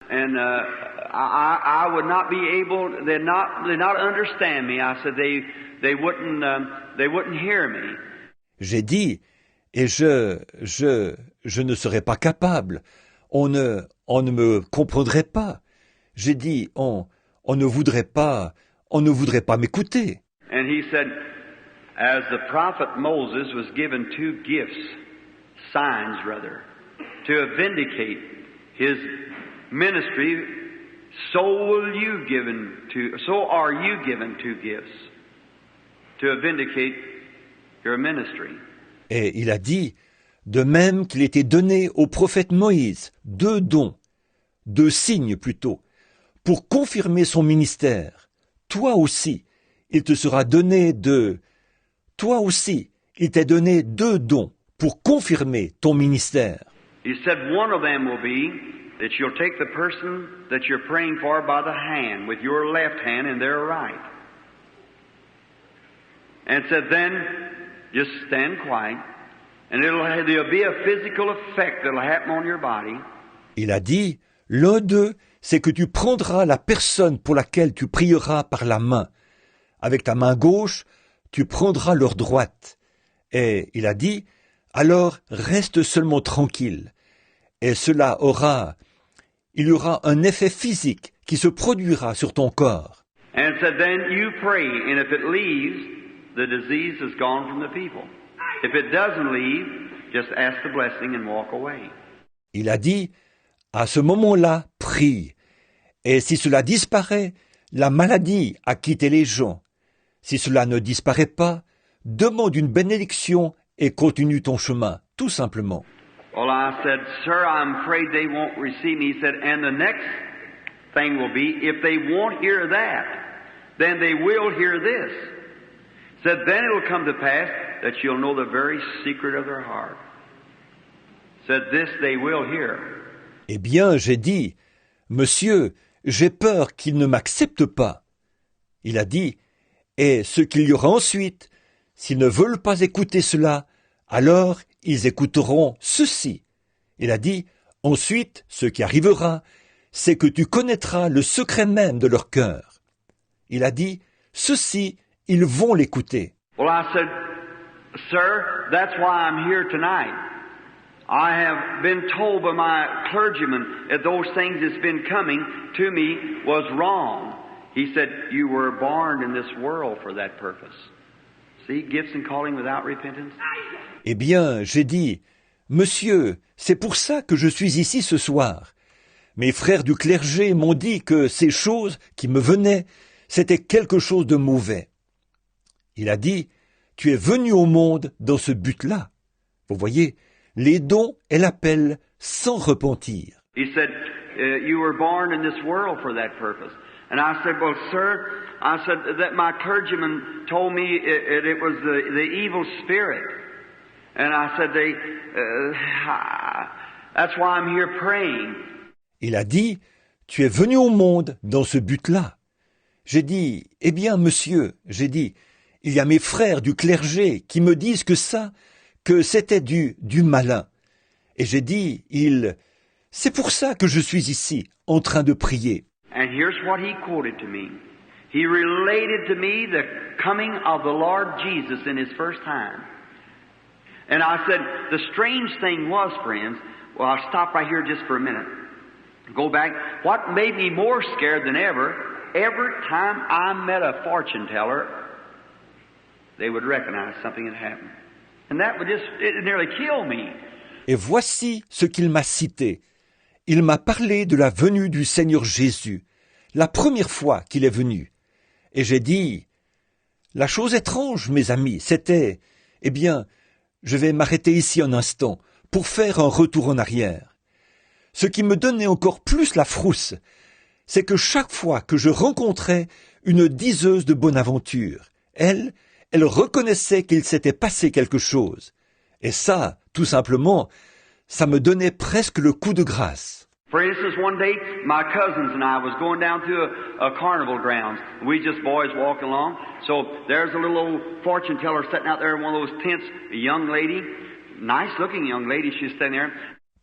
And I would not be able. They'd not understand me. I said they wouldn't hear me. J'ai dit, et je ne serais pas capable. On ne me comprendrait pas. J'ai dit, on ne voudrait pas m'écouter. And he said, as the prophet Moses was given two gifts, signs rather, to vindicate his ministry, so are you given two gifts to vindicate your ministry. Et il a dit, de même qu'il était donné au prophète Moïse 2 dons, 2 signes plutôt, pour confirmer son ministère. Toi aussi, il t'est donné 2 dons pour confirmer ton ministère. He said one of them will be that you'll take the person that you're praying for by the hand with your left hand and their right. And said then just stand quiet and there'll be a physical effect that'll happen on your body. Il a dit, l'un d'eux, c'est que tu prendras la personne pour laquelle tu prieras par la main. Avec ta main gauche, tu prendras leur droite. Et il a dit, alors reste seulement tranquille. Et il y aura un effet physique qui se produira sur ton corps. And said then you pray, and if it leaves, the disease is gone from the people. If it doesn't leave, just ask the blessing and walk away. Il a dit, à ce moment-là, prie. Et si cela disparaît, la maladie a quitté les gens. Si cela ne disparaît pas, demande une bénédiction et continue ton chemin, tout simplement. Well, I said, sir, I'm afraid they won't receive me. He said, and the next thing will be, if they won't hear that, then they will hear this. He said, then it will come to pass that you'll know the very secret of their heart. He said, this they will hear. Eh bien, j'ai dit, monsieur, j'ai peur qu'ils ne m'acceptent pas. Il a dit, et ce qu'il y aura ensuite, s'ils ne veulent pas écouter cela, alors ils écouteront ceci. Il a dit, ensuite, ce qui arrivera, c'est que tu connaîtras le secret même de leur cœur. Il a dit, ceci, ils vont l'écouter. Well, I said, sir, that's why I'm here tonight. I have been told by my clergyman that those things that's been coming to me was wrong. He said, you were born in this world for that purpose. See, gifts and calling without repentance. Eh bien, j'ai dit, monsieur, c'est pour ça que je suis ici ce soir. Mes frères du clergé m'ont dit que ces choses qui me venaient, c'était quelque chose de mauvais. Il a dit, tu es venu au monde dans ce but-là. Vous voyez, les dons et l'appel sans repentir. He said, you were born in this world for that purpose. And I said, well, sir, I said that my clergyman told me it was the evil spirit. And I said, that's why I'm here praying. Il a dit, tu es venu au monde dans ce but-là. J'ai dit, eh bien, monsieur, j'ai dit, il y a mes frères du clergé qui me disent que c'était du malin. Et j'ai dit, c'est pour ça que je suis ici, en train de prier. And here's what he quoted to me. He related to me the coming of the Lord Jesus in his first time. And I said, the strange thing was, friends, well, I'll stop right here just for a minute. Go back. What made me more scared than ever, every time I met a fortune teller, they would recognize something had happened. And that would it nearly kill me. Et voici ce qu'il m'a cité. Il m'a parlé de la venue du Seigneur Jésus, la première fois qu'il est venu. Et j'ai dit, la chose étrange, mes amis, c'était, eh bien, je vais m'arrêter ici un instant pour faire un retour en arrière. Ce qui me donnait encore plus la frousse, c'est que chaque fois que je rencontrais une diseuse de bonne aventure, elle reconnaissait qu'il s'était passé quelque chose. Et ça, tout simplement, ça me donnait presque le coup de grâce. For instance, one day, my cousins and I was going down through a carnival grounds. We just boys walking along. So there's a little old fortune teller sitting out there in one of those tents. A young lady, nice looking young lady, she's standing there.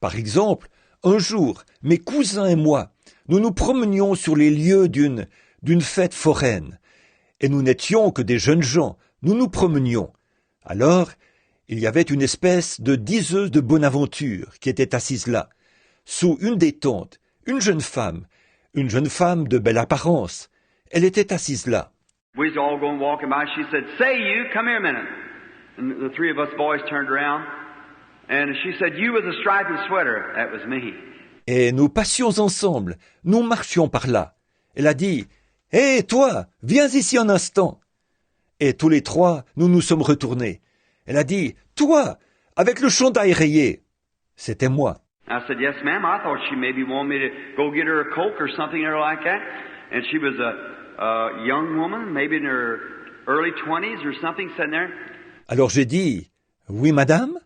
Par exemple, un jour, mes cousins et moi, nous nous promenions sur les lieux d'une fête foraine, et nous n'étions que des jeunes gens, nous nous promenions. Alors, il y avait une espèce de diseuse de bonne aventure qui était assise là, sous une des tentes, une jeune femme de belle apparence. Elle était assise là. We was all going walking by. She said, "Say you, come here a minute." And the three of us boys turned around, and she said, "You with a striped sweater." That was me. Et nous passions ensemble, nous marchions par là. Elle a dit, « Hé, toi, viens ici un instant !» Et tous les trois, nous nous sommes retournés. Elle a dit, « Toi, avec le chandail rayé !» C'était moi. I said, "Yes, ma'am." I thought she maybe wanted me to go get her a Coke or something or like that. And she was a young woman, maybe in her early 20s or something, sitting there. Alors j'ai dit, « Oui, madame ?»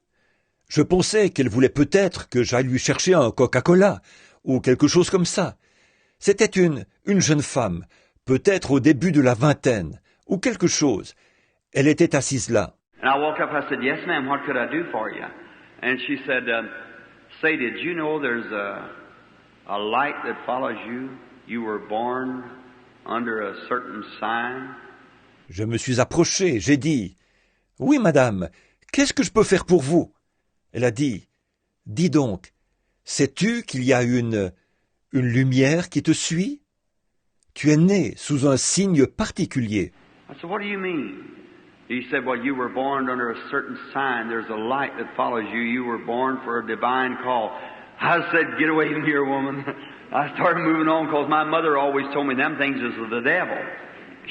Je pensais qu'elle voulait peut-être que j'aille lui chercher un Coca-Cola ou quelque chose comme ça. C'était une jeune femme, peut-être au début de la vingtaine, ou quelque chose. Elle était assise là. And I walked up, I said, "Yes, ma'am, what could I do for you?" And she said, "Say, did you know there's a light that follows you? You were born under a certain sign." Je me suis approché, j'ai dit, « Oui, madame, qu'est-ce que je peux faire pour vous ?» Elle a dit, « Dis donc, sais-tu qu'il y a une lumière qui te suit? Tu es né sous un signe particulier. » I said, "What do you mean?" He said, "Well, you were born under a certain sign. There's a light that follows you. You were born for a divine call." I said, "Get away from here, woman." I started moving on because my mother always told me them things is of the devil.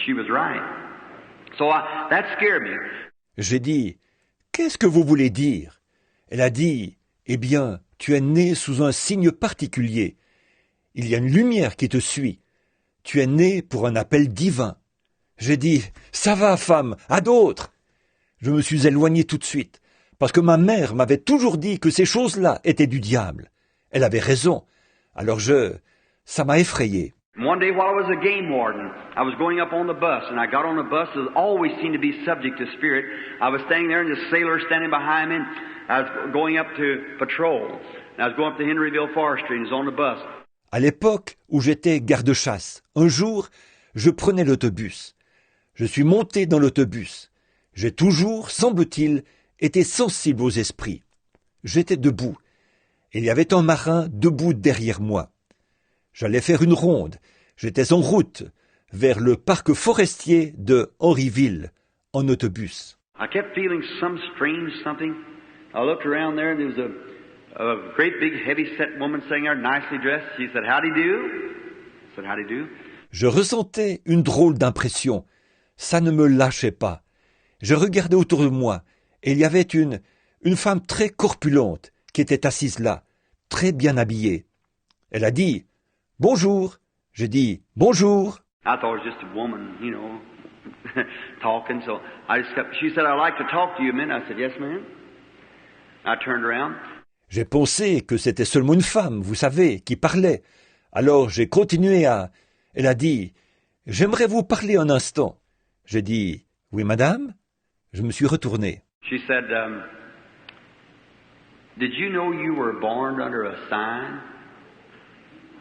She was right. So that scared me. J'ai dit, « Qu'est-ce que vous voulez dire ?» Elle a dit, « Eh bien, tu es né sous un signe particulier. Il y a une lumière qui te suit. Tu es né pour un appel divin. » J'ai dit, « Ça va, femme, à d'autres !» Je me suis éloigné tout de suite, parce que ma mère m'avait toujours dit que ces choses-là étaient du diable. Elle avait raison. Alors ça m'a effrayé. One day while I was a game warden, I was going up on the bus, and I got on the bus that always seemed to be subject to spirit. I was standing there, and the sailor standing behind me. I was going up to patrol. And I was going up to Henryville Forestry, and he was on the bus. À l'époque où j'étais garde-chasse, un jour, je prenais l'autobus. Je suis monté dans l'autobus. J'ai toujours, semble-t-il, été sensible aux esprits. J'étais debout. Il y avait un marin debout derrière moi. J'allais faire une ronde. J'étais en route vers le parc forestier de Henryville, en autobus. I kept feeling some strange something. I looked around there, and there was a great big heavy-set woman sitting there, nicely dressed. She said, "Howdy do." I said, "Howdy do." Je ressentais une drôle d'impression. Ça ne me lâchait pas. Je regardais autour de moi, et il y avait une femme très corpulente qui était assise là, très bien habillée. Elle a dit, « Bonjour !» J'ai dit, « Bonjour !» I thought it was just a woman, talking. So I just kept, she said, "I'd like to talk to you a minute." I said, "Yes, ma'am." I turned around. J'ai pensé que c'était seulement une femme, vous savez, qui parlait. Alors j'ai continué à... Elle a dit, « J'aimerais vous parler un instant. » J'ai dit, « Oui, madame ?» Je me suis retourné. She said, "Did you know you were born under a sign?"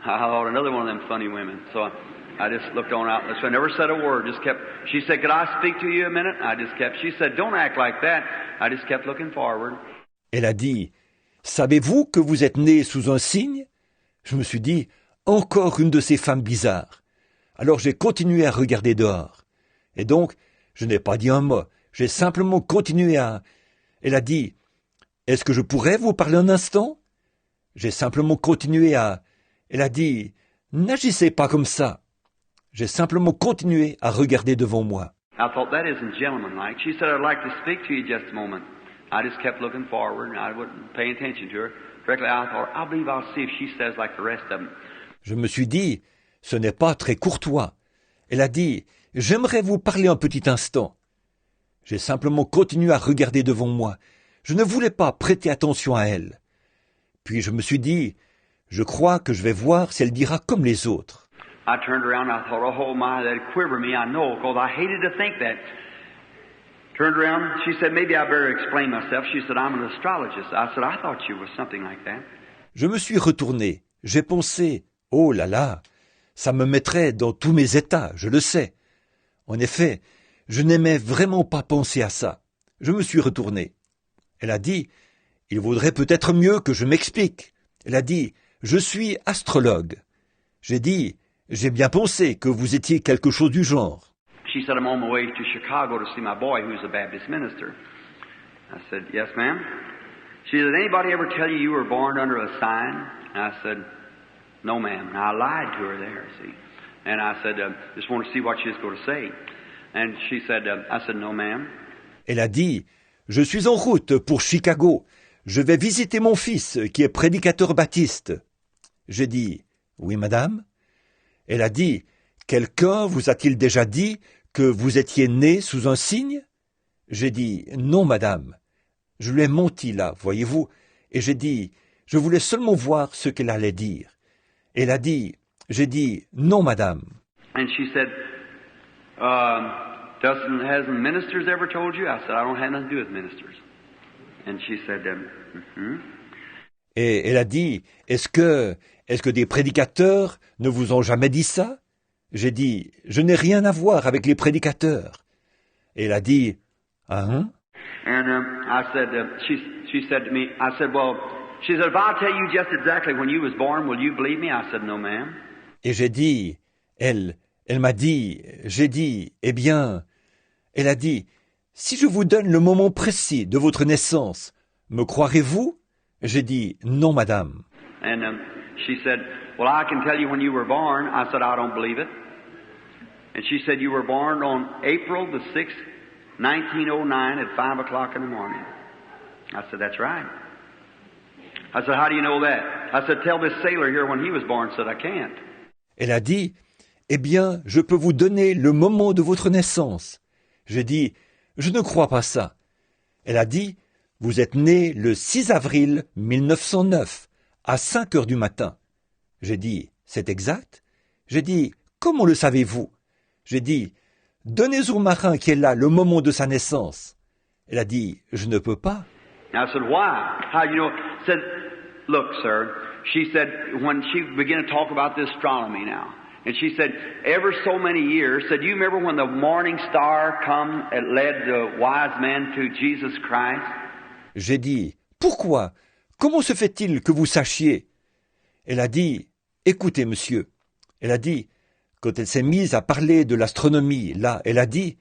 I thought another one of them funny women. So I just looked on out. So I never said a word. Just kept. She said, "Could I speak to you a minute?" I just kept. She said, "Don't act like that." I just kept looking forward. Elle a dit, « Savez-vous que vous êtes né sous un signe ?» Je me suis dit, encore une de ces femmes bizarres. Alors j'ai continué à regarder dehors. Et donc, je n'ai pas dit un mot. J'ai simplement continué à... Elle a dit, « Est-ce que je pourrais vous parler un instant ?» J'ai simplement continué à... Elle a dit, « N'agissez pas comme ça. » J'ai simplement continué à regarder devant moi. I thought that isn't gentlemanlike. She said, "I'd like to speak to you just a moment." I just kept looking forward, and I wasn't paying attention to her. Directly, I thought, I believe I'll see if she says like the rest of them. Je me suis dit, ce n'est pas très courtois. Elle a dit, « J'aimerais vous parler un petit instant. » J'ai simplement continué à regarder devant moi. Je ne voulais pas prêter attention à elle. Puis je me suis dit, je crois que je vais voir si elle dira comme les autres. I turned around and I thought, oh my, that'd quiver me, I know, because I hated to think that. Turned around, she said, maybe I better explain myself. She said, I'm an astrologist. I said, I thought you were something like that. Je me suis retourné. J'ai pensé, Oh là là, ça me mettrait dans tous mes états, je le sais. En effet, je n'aimais vraiment pas penser à ça. Je me suis retourné. Elle a dit, il vaudrait peut-être mieux que je m'explique. Elle a dit, je suis astrologue. J'ai dit, j'ai bien pensé que vous étiez quelque chose du genre. She said, I'm on my way to Chicago to see my boy who's a Baptist minister. I said, yes, ma'am. She said, anybody ever tell you were born under a sign? And I said, no, ma'am. And I lied to her there, see. And I said, just want to see what she was going to say. And she said, I said, no, ma'am. Elle a dit, je suis en route pour Chicago. Je vais visiter mon fils qui est prédicateur baptiste. J'ai dit, oui, madame. Elle a dit, quelqu'un vous a-t-il déjà dit que vous étiez né sous un signe? J'ai dit, non, madame. Je lui ai menti là, voyez-vous, et j'ai dit, je voulais seulement voir ce qu'elle allait dire. Elle a dit, j'ai dit, non, madame. And she said, hasn't ministers ever told you? I said, I don't have nothing to do with ministers. And she said, Et elle a dit, est-ce que des prédicateurs ne vous ont jamais dit ça? J'ai dit, je n'ai rien à voir avec les prédicateurs. Et elle a dit, ah hein? And I said, she said to me, I said, well, she said, if I'll tell you just exactly when you was born, will you believe me? I said, no, ma'am. Et j'ai dit, elle m'a dit, j'ai dit, eh bien, elle a dit, si je vous donne le moment précis de votre naissance, me croirez-vous? J'ai dit, non, madame. And she said, well, I can tell you when you were born. I said, I don't believe it. And she said, you were born on April the 6th, 1909 at 5 o'clock in the morning. I said, that's right. I said, how do you know that? I said, tell this sailor here when he was born. I said, I can't. Elle a dit, eh bien, je peux vous donner le moment de votre naissance. J'ai dit, je ne crois pas ça. Elle a dit, vous êtes né le 6 avril 1909, à 5 heures du matin. J'ai dit, c'est exact? J'ai dit, comment le savez-vous? J'ai dit, donnez au marin qui est là le moment de sa naissance. Elle a dit, je ne peux pas. I said, why? How you know? Said, look, sir. She said, when she began to talk about this astronomy now, and she said, ever so many years, said, you remember when the morning star come and led the wise men to Jesus Christ? J'ai dit, pourquoi? Comment se fait-il que vous sachiez? Elle a dit, écoutez, monsieur. Elle a dit, quand elle s'est mise à parler de l'astronomie, là, elle a dit,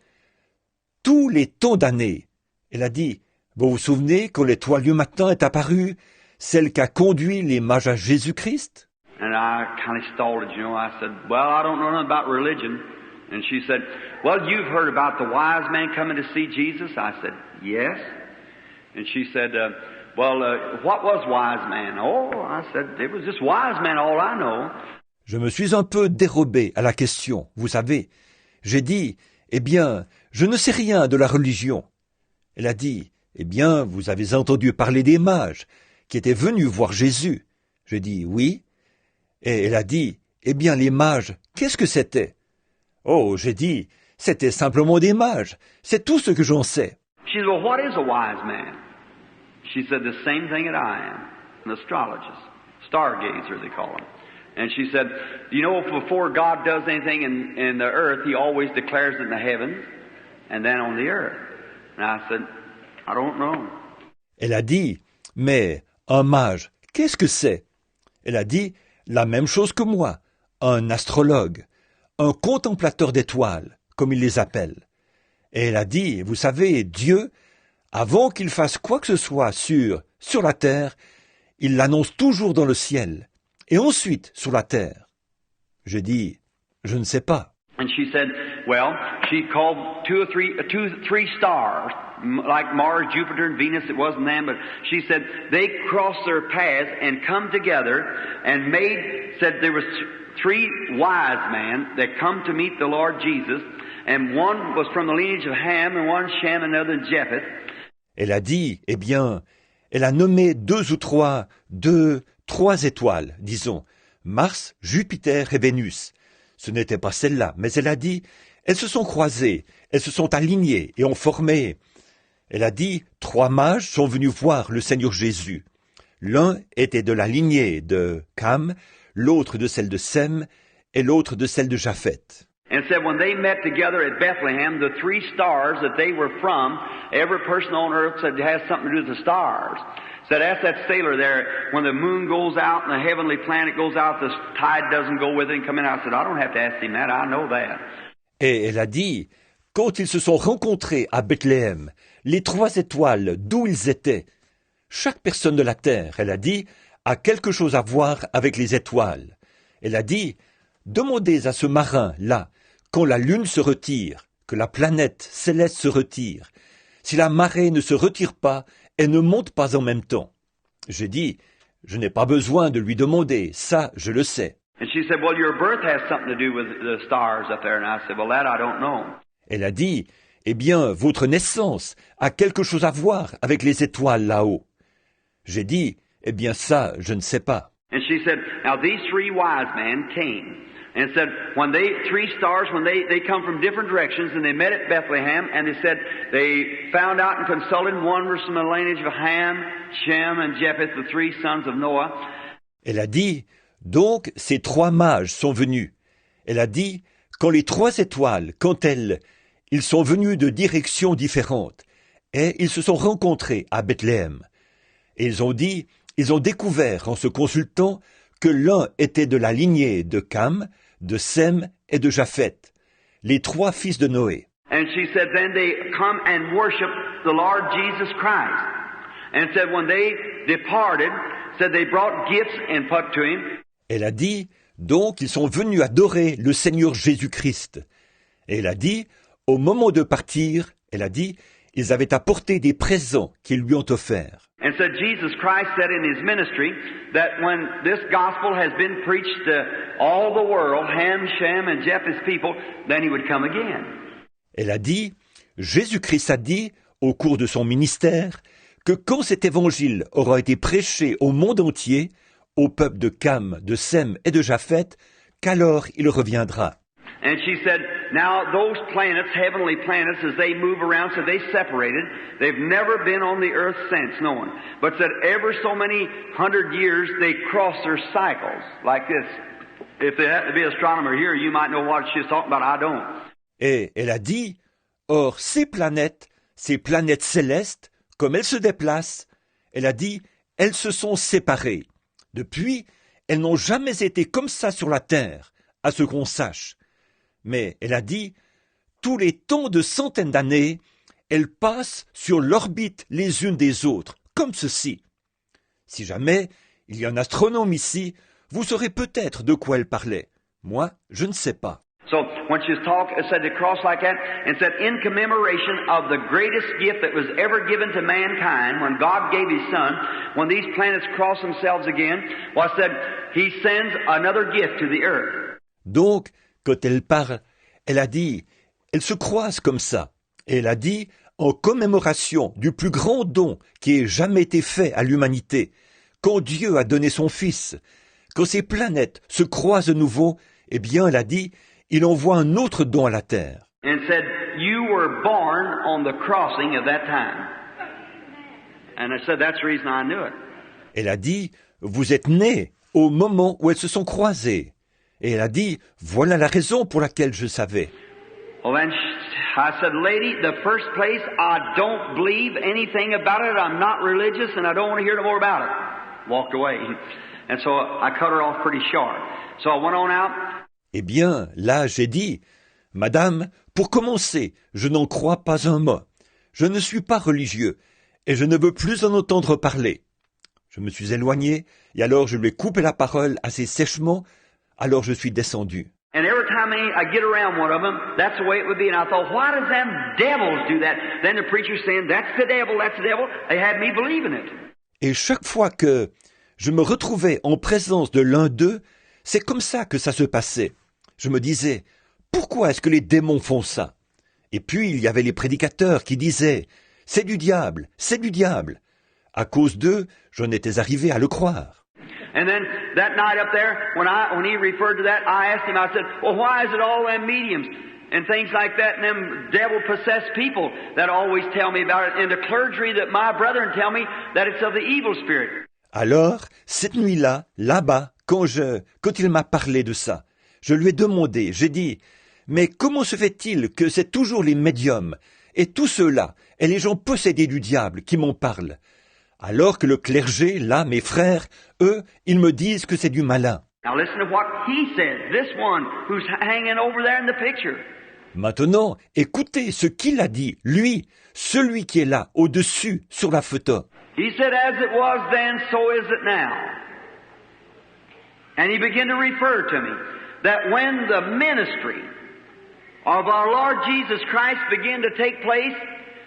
tous les temps d'année. Elle a dit, vous vous souvenez quand l'étoile du matin est apparue, celle qui a conduit les mages à Jésus-Christ? And I kind of stalled it, you know. I said, well, I don't know nothing about religion. And she said, well, you've heard about the wise man coming to see Jesus? I said, yes. And she said, what was wise man? Oh, I said, it was just wise man, all I know. Je me suis un peu dérobé à la question, vous savez. J'ai dit, eh bien, je ne sais rien de la religion. Elle a dit, eh bien, vous avez entendu parler des mages qui étaient venus voir Jésus. J'ai dit, oui. Et elle a dit, eh bien, les mages, qu'est-ce que c'était? Oh, j'ai dit, c'était simplement des mages. C'est tout ce que j'en sais. She said, well, what is a wise man? She said, the same thing that I am, an astrologist, stargazer they call them. And she said, you know, before God does anything in the earth, He always declares it in the heavens and then on the earth. And I said, I don't know. Elle a dit, mais un mage, qu'est-ce que c'est? Elle a dit, la même chose que moi, un astrologue, un contemplateur d'étoiles, comme ils les appellent. Et elle a dit, vous savez, Dieu, avant qu'il fasse quoi que ce soit sur la terre, il l'annonce toujours dans le ciel, et ensuite sur la terre. J'ai dit, je ne sais pas. And she said, well, she called three stars, like Mars, Jupiter, and Venus. It wasn't them, but she said they crossed their paths and come together and said there was three wise men that come to meet the Lord Jesus, and one was from the lineage of Ham, and one Shem, and another Japheth. Elle a dit, eh bien, elle a nommé trois étoiles, disons, Mars, Jupiter et Vénus. Ce n'était pas celle-là, mais elle a dit, elles se sont croisées, elles se sont alignées et ont formé. Elle a dit, 3 mages sont venus voir le Seigneur Jésus. L'un était de la lignée de Cam, l'autre de celle de Sem et l'autre de celle de Japheth. And said when they met together at Bethlehem, the three stars that they were from, every person on earth said it has something to do with the stars. Said ask that sailor there, when the moon goes out and the heavenly planet goes out, the tide doesn't go with it and come in. I said, I don't have to ask him that, I know that. Et elle a dit, quand ils se sont rencontrés à Bethléem, les trois étoiles d'où ils étaient, chaque personne de la terre, elle a dit, a quelque chose à voir avec les étoiles. Elle a dit, demandez à ce marin-là, quand la lune se retire, que la planète céleste se retire, si la marée ne se retire pas et ne monte pas en même temps. J'ai dit, je n'ai pas besoin de lui demander, ça je le sais. And she said, well, your birth has something to do with the stars up there. And I said, well, that I don't know. Elle a dit, eh bien, votre naissance a quelque chose à voir avec les étoiles là-haut. J'ai dit, eh bien ça, je ne sais pas. And she said, now these three wise men came and said, when three stars, when they come from different directions and they met at Bethlehem and they said, they found out and consulted, one was from the lineage of Ham, Shem, and Japheth, the three sons of Noah. Elle a dit, donc ces trois mages sont venus. Elle a dit, quand les trois étoiles, ils sont venus de directions différentes et ils se sont rencontrés à Bethléem. Et ils ont découvert en se consultant que l'un était de la lignée de Cam, de Sem et de Japheth, les trois fils de Noé. And she said, then they come and worship the Lord Jesus Christ. And said, when they departed, said they brought gifts and put to him. Elle a dit, donc ils sont venus adorer le Seigneur Jésus-Christ. Et elle a dit, au moment de partir, elle a dit, ils avaient apporté des présents qu'ils lui ont offerts. And said Jesus Christ said in his ministry that when this gospel has been preached to all the world, Ham, Shem, and Japheth's people, then he would come again. Elle a dit, Jésus-Christ a dit, au cours de son ministère, que quand cet évangile aura été prêché au monde entier, au peuple de Cam, de Sem et de Japheth, qu'alors il reviendra. And she said, now those planets, heavenly planets, as they move around, so they separated. They've never been on the earth since, no one. But said ever so many 100 years, they cross their cycles like this. If there had to be an astronomer here, you might know what she's talking about. I don't. Et elle a dit, or ces planètes célestes, comme elles se déplacent, elle a dit, elles se sont séparées. Depuis, elles n'ont jamais été comme ça sur la terre, à ce qu'on sache. Mais elle a dit, tous les temps de centaines d'années, elles passent sur l'orbite les unes des autres, comme ceci. Si jamais il y a un astronome ici, vous saurez peut-être de quoi elle parlait. Moi, je ne sais pas. So when she was talking, said to cross like that, and said in commemoration of the greatest gift that was ever given to mankind, when God gave His Son, when these planets cross themselves again, well, said He sends another gift to the earth. Donc, quand elle parle, elle a dit, elle se croise comme ça, et elle a dit, en commémoration du plus grand don qui ait jamais été fait à l'humanité, quand Dieu a donné son Fils, quand ces planètes se croisent de nouveau, eh bien, elle a dit, il envoie un autre don à la terre. And said, you were born on the crossing of that time. And I said, that's the reason I knew it. Elle a dit, vous êtes nés au moment où elles se sont croisées. Et elle a dit, voilà la raison pour laquelle je savais. Well, then I said, lady, the first place, I don't believe anything about it. I'm not religious and I don't want to hear no more about it. Walked away. And so I cut her off pretty short. So I went on out. Eh bien, là, j'ai dit, Madame, pour commencer, je n'en crois pas un mot. Je ne suis pas religieux et je ne veux plus en entendre parler. Je me suis éloigné et alors je lui ai coupé la parole assez sèchement. Alors je suis descendu. And every time I get around one of them, that's the way it would be. And I thought, why does them devils do that? Then the preacher saying, that's the devil, that's the devil. They had me believing it. Et chaque fois que je me retrouvais en présence de l'un d'eux, c'est comme ça que ça se passait. Je me disais, pourquoi est-ce que les démons font ça? Et puis il y avait les prédicateurs qui disaient, c'est du diable, c'est du diable. À cause d'eux, j'en étais arrivé à le croire. And then that night up there, when he referred to that, I asked him, I said, well, why is it all them mediums and things like that and them devil-possessed people that always tell me about it and the clergy that my brethren tell me that it's of the evil spirit? Alors, cette nuit-là, là-bas, quand il m'a parlé de ça, je lui ai demandé, j'ai dit, mais comment se fait-il que c'est toujours les médiums et tous ceux-là, et les gens possédés du diable qui m'en parlent, alors que le clergé, là, mes frères, eux, ils me disent que c'est du malin. Now listen to what he said, this one who's hanging over there in the picture. Maintenant, écoutez ce qu'il a dit, lui, celui qui est là, au-dessus, sur la photo. He said, as it was then, so is it now. And he began to refer to me that when the ministry of our Lord Jesus Christ began to take place,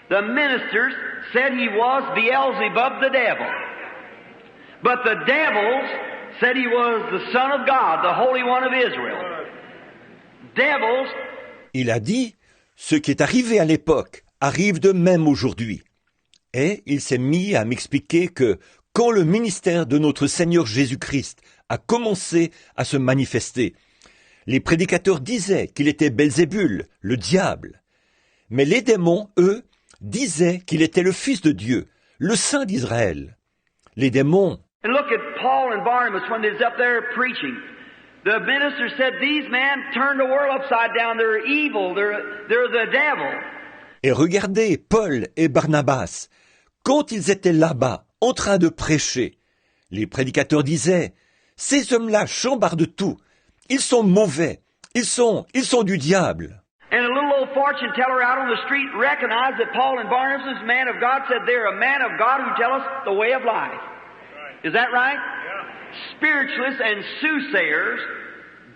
the ministers said he was Beelzebub the devil. But the devils said he was the Son of God, the Holy One of Israel. Devils. Il a dit, ce qui est arrivé à l'époque arrive de même aujourd'hui. Et il s'est mis à m'expliquer que quand le ministère de notre Seigneur Jésus-Christ a commencé à se manifester, les prédicateurs disaient qu'il était Belzébul, le diable. Mais les démons, eux, disaient qu'il était le Fils de Dieu, le Saint d'Israël. Les démons. And look at Paul and Barnabas when they was up there preaching. The minister said, these men turned the world upside down. They're evil. They're the devil. Et regardez Paul et Barnabas. Quand ils étaient là-bas, en train de prêcher, les prédicateurs disaient, ces hommes-là chambardent tout. Ils sont mauvais. Ils sont du diable. And a little old fortune teller out on the street recognized that Paul and Barnabas, man of God, said they're a man of God who tell us the way of life. Is that right? Spiritualists and soothsayers,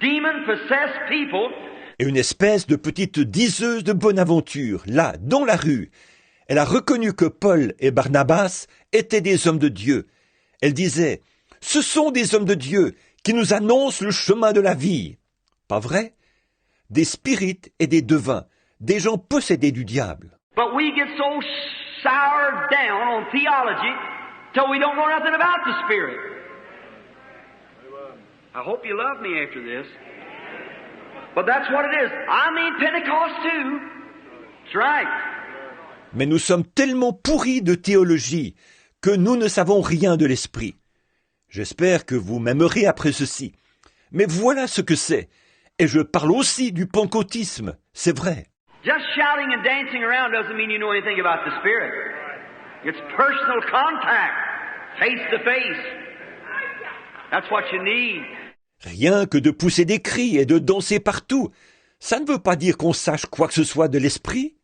demon-possessed people. Et une espèce de petite diseuse de bonne aventure, là, dans la rue. Elle a reconnu que Paul et Barnabas étaient des hommes de Dieu. Elle disait, ce sont des hommes de Dieu qui nous annoncent le chemin de la vie. Pas vrai? Des spirites et des devins, des gens possédés du diable. But we get so soured down on theology till we don't know nothing about the Spirit. I hope you love me after this. But that's what it is. I mean Pentecost too. That's right. Mais nous sommes tellement pourris de théologie que nous ne savons rien de l'esprit. J'espère que vous m'aimerez après ceci. Mais voilà ce que c'est. Et je parle aussi du pentecôtisme, c'est vrai. Just shouting and dancing around doesn't mean you know anything about the Spirit. It's personal contact, face to face. That's what you need. Rien que de pousser des cris et de danser partout, ça ne veut pas dire qu'on sache quoi que ce soit de l'esprit.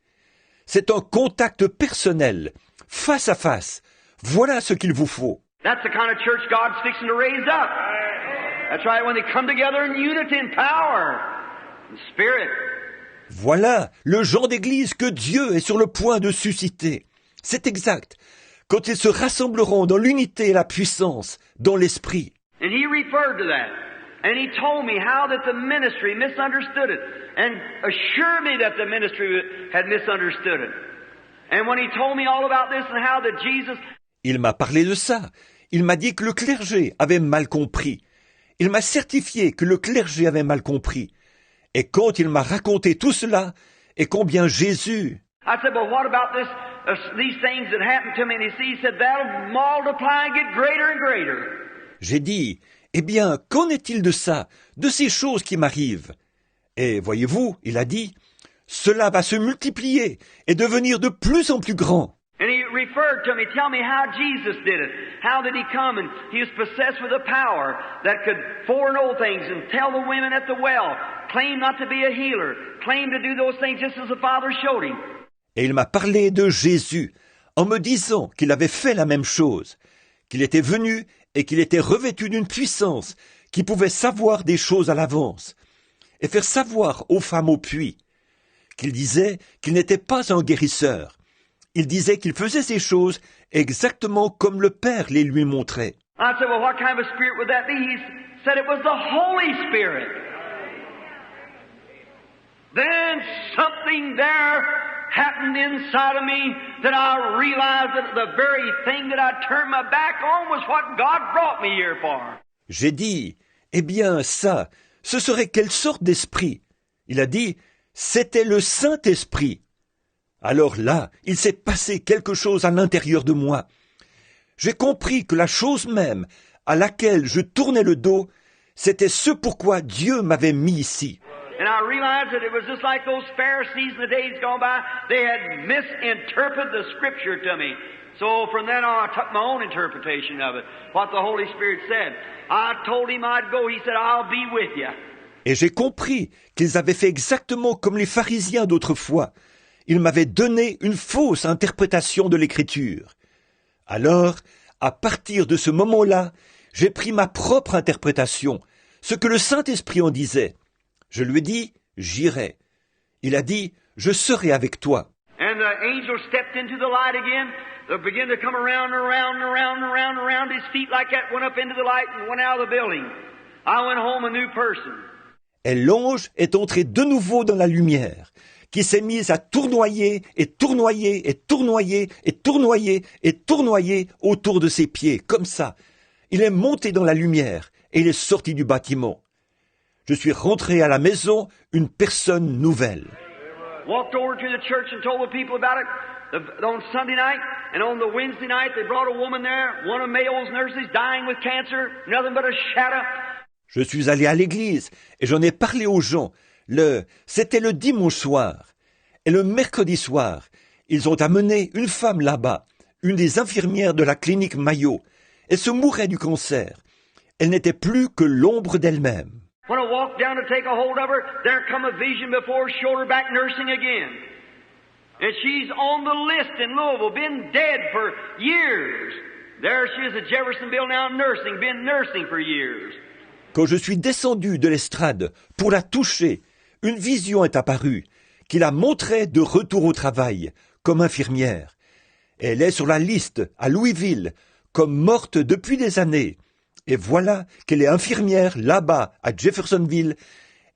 C'est un contact personnel, face à face. Voilà ce qu'il vous faut. That's the kind of church God's fixing to raise up. That's right, when they come together in unity and power and spirit. Voilà le genre d'église que Dieu est sur le point de susciter. C'est exact. Quand ils se rassembleront dans l'unité et la puissance, dans l'esprit. And he referred to that. And he told me how that the ministry misunderstood it. And assured me that the ministry had misunderstood it. And when he told me all about this and how that Jesus... Il m'a parlé de ça. Il m'a dit que le clergé avait mal compris. Il m'a certifié que le clergé avait mal compris. Et quand il m'a raconté tout cela, et combien Jésus... I said, well, what about these things that happened to me? And he said, that'll multiply and get greater and greater. J'ai dit, eh bien, qu'en est-il de ça, de ces choses qui m'arrivent? Et voyez-vous, il a dit, cela va se multiplier et devenir de plus en plus grand. And he referred to me, tell me how Jesus did it. How did he come? And he was possessed with a power that could foreknow things and tell the women at the well, claim not to be a healer, claim to do those things just as the Father showed him. Et il m'a parlé de Jésus, en me disant qu'il avait fait la même chose, qu'il était venu et qu'il était revêtu d'une puissance qui pouvait savoir des choses à l'avance et faire savoir aux femmes au puits, qu'il disait qu'il n'était pas un guérisseur. Il disait qu'il faisait ces choses exactement comme le Père les lui montrait. I said, well, what kind of a spirit would that be? He said it was the Holy Spirit. Then something there happened inside of me that I realized that the very thing that I turned my back on was what God brought me here for. J'ai dit, eh bien ça, ce serait quelle sorte d'esprit? Il a dit, c'était le Saint-Esprit. Alors là, il s'est passé quelque chose à l'intérieur de moi. J'ai compris que la chose même à laquelle je tournais le dos, C'était ce pourquoi Dieu m'avait mis ici. And I realized that it was just like those Pharisees in the days gone by. They had misinterpreted the Scripture to me. So from then on, I took my own interpretation of it, what the Holy Spirit said. I told him I'd go. He said, I'll be with you. Et j'ai compris qu'ils avaient fait exactement comme les pharisiens d'autrefois. Ils m'avaient donné une fausse interprétation de l'Écriture. Alors, à partir de ce moment-là, j'ai pris ma propre interprétation, ce que le Saint-Esprit en disait. Je lui ai dit, j'irai. Il a dit, je serai avec toi. And the angel stepped into the light again. They began to come around and around and around and around and around his feet like that, went up into the light and went out of the building. I went home a new person. Et l'ange est entré de nouveau dans la lumière, qui s'est mise à tournoyer et tournoyer et tournoyer et tournoyer et tournoyer autour de ses pieds, comme ça. Il est monté dans la lumière et il est sorti du bâtiment. Je suis rentré à la maison une personne nouvelle. Walked over to the church and told the people about it. On Sunday night and on the Wednesday night, they brought a woman there, one of Mayo's nurses, dying with cancer, nothing but a shadow. Je suis allé à l'église et j'en ai parlé aux gens. C'était le dimanche soir. Et le mercredi soir, ils ont amené une femme là-bas, une des infirmières de la clinique Mayo. Elle se mourait du cancer. Elle n'était plus que l'ombre d'elle-même. When I walked down to take a hold of her, there come a vision before shoulder-back nursing again. And she's on the list in Louisville, been dead for years. There she is at Jeffersonville now nursing, been nursing for years. Quand je suis descendu de l'estrade pour la toucher, une vision est apparue qui la montrait de retour au travail, comme infirmière. Elle est sur la liste à Louisville, comme morte depuis des années. Et voilà qu'elle est infirmière là-bas à Jeffersonville.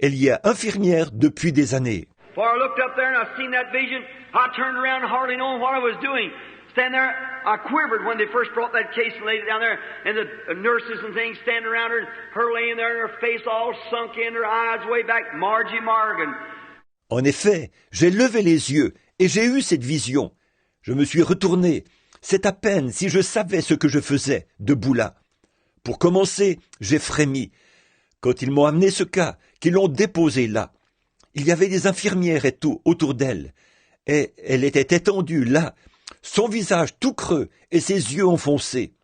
Elle y est infirmière depuis des années. For I looked up there and I seen that vision. I turned around hardly knowing what I was doing. Standing there, I quivered when they first brought that case and laid it down there, and the nurses and things standing around her, her laying there, and her face all sunk in, her eyes way back, Margie Morgan. En effet, j'ai levé les yeux et j'ai eu cette vision. Je me suis retourné. C'est à peine si je savais ce que je faisais, debout là. Pour commencer, j'ai frémi. Quand ils m'ont amené ce cas, qu'ils l'ont déposé là, il y avait des infirmières et tout autour d'elle. Et elle était étendue là, son visage tout creux et ses yeux enfoncés.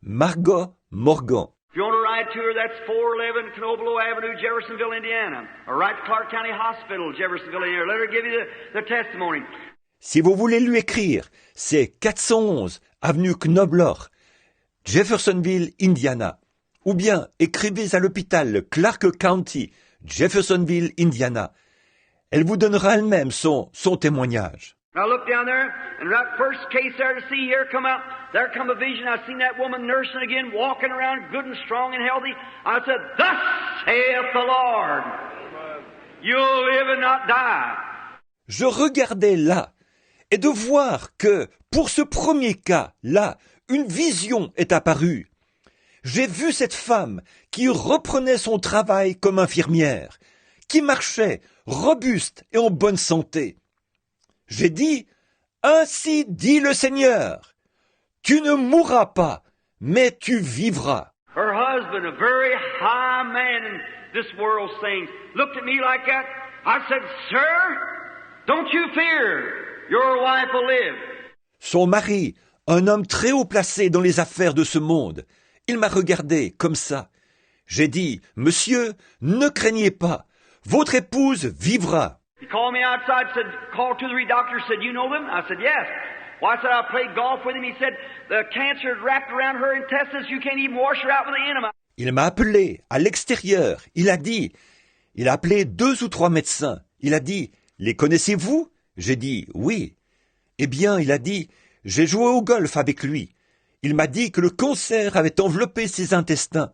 Margot Morgan. If you want to write to her, that's 411 Canoblo Avenue, Jeffersonville, Indiana. Or write to Clark County Hospital, Jeffersonville, Indiana. Let her give you the testimony. Si vous voulez lui écrire, c'est 411 avenue Knobloch, Jeffersonville, Indiana. Ou bien écrivez à l'hôpital Clark County, Jeffersonville, Indiana. Elle vous donnera elle-même son témoignage. I looked down there, and that first case there to see here come out, there come a vision. I seen that woman nursing again, walking around good and strong and healthy. I said, Thus saith the Lord, you'll live and not die. Je regardais là, et de voir que, pour ce premier cas, là, une vision est apparue. J'ai vu cette femme qui reprenait son travail comme infirmière, qui marchait, robuste et en bonne santé. J'ai dit, ainsi dit le Seigneur, tu ne mourras pas, mais tu vivras. Her husband, a very high man in this world's things, looked at me like that. I said, Sir, don't you fear, your wife will live. Son mari, un homme très haut placé dans les affaires de ce monde, il m'a regardé comme ça. J'ai dit, Monsieur, ne craignez pas, votre épouse vivra. He called me outside, said, called two or three doctors, said, you know them? I said, yes. Well, I said, I played golf with him. He said, the cancer had wrapped around her intestines. You can't even wash her out with an enema. Il m'a appelé à l'extérieur. Il a appelé 2 ou 3 médecins. Il a dit, les connaissez-vous? J'ai dit, oui. Eh bien, il a dit, j'ai joué au golf avec lui. Il m'a dit que le cancer avait enveloppé ses intestins,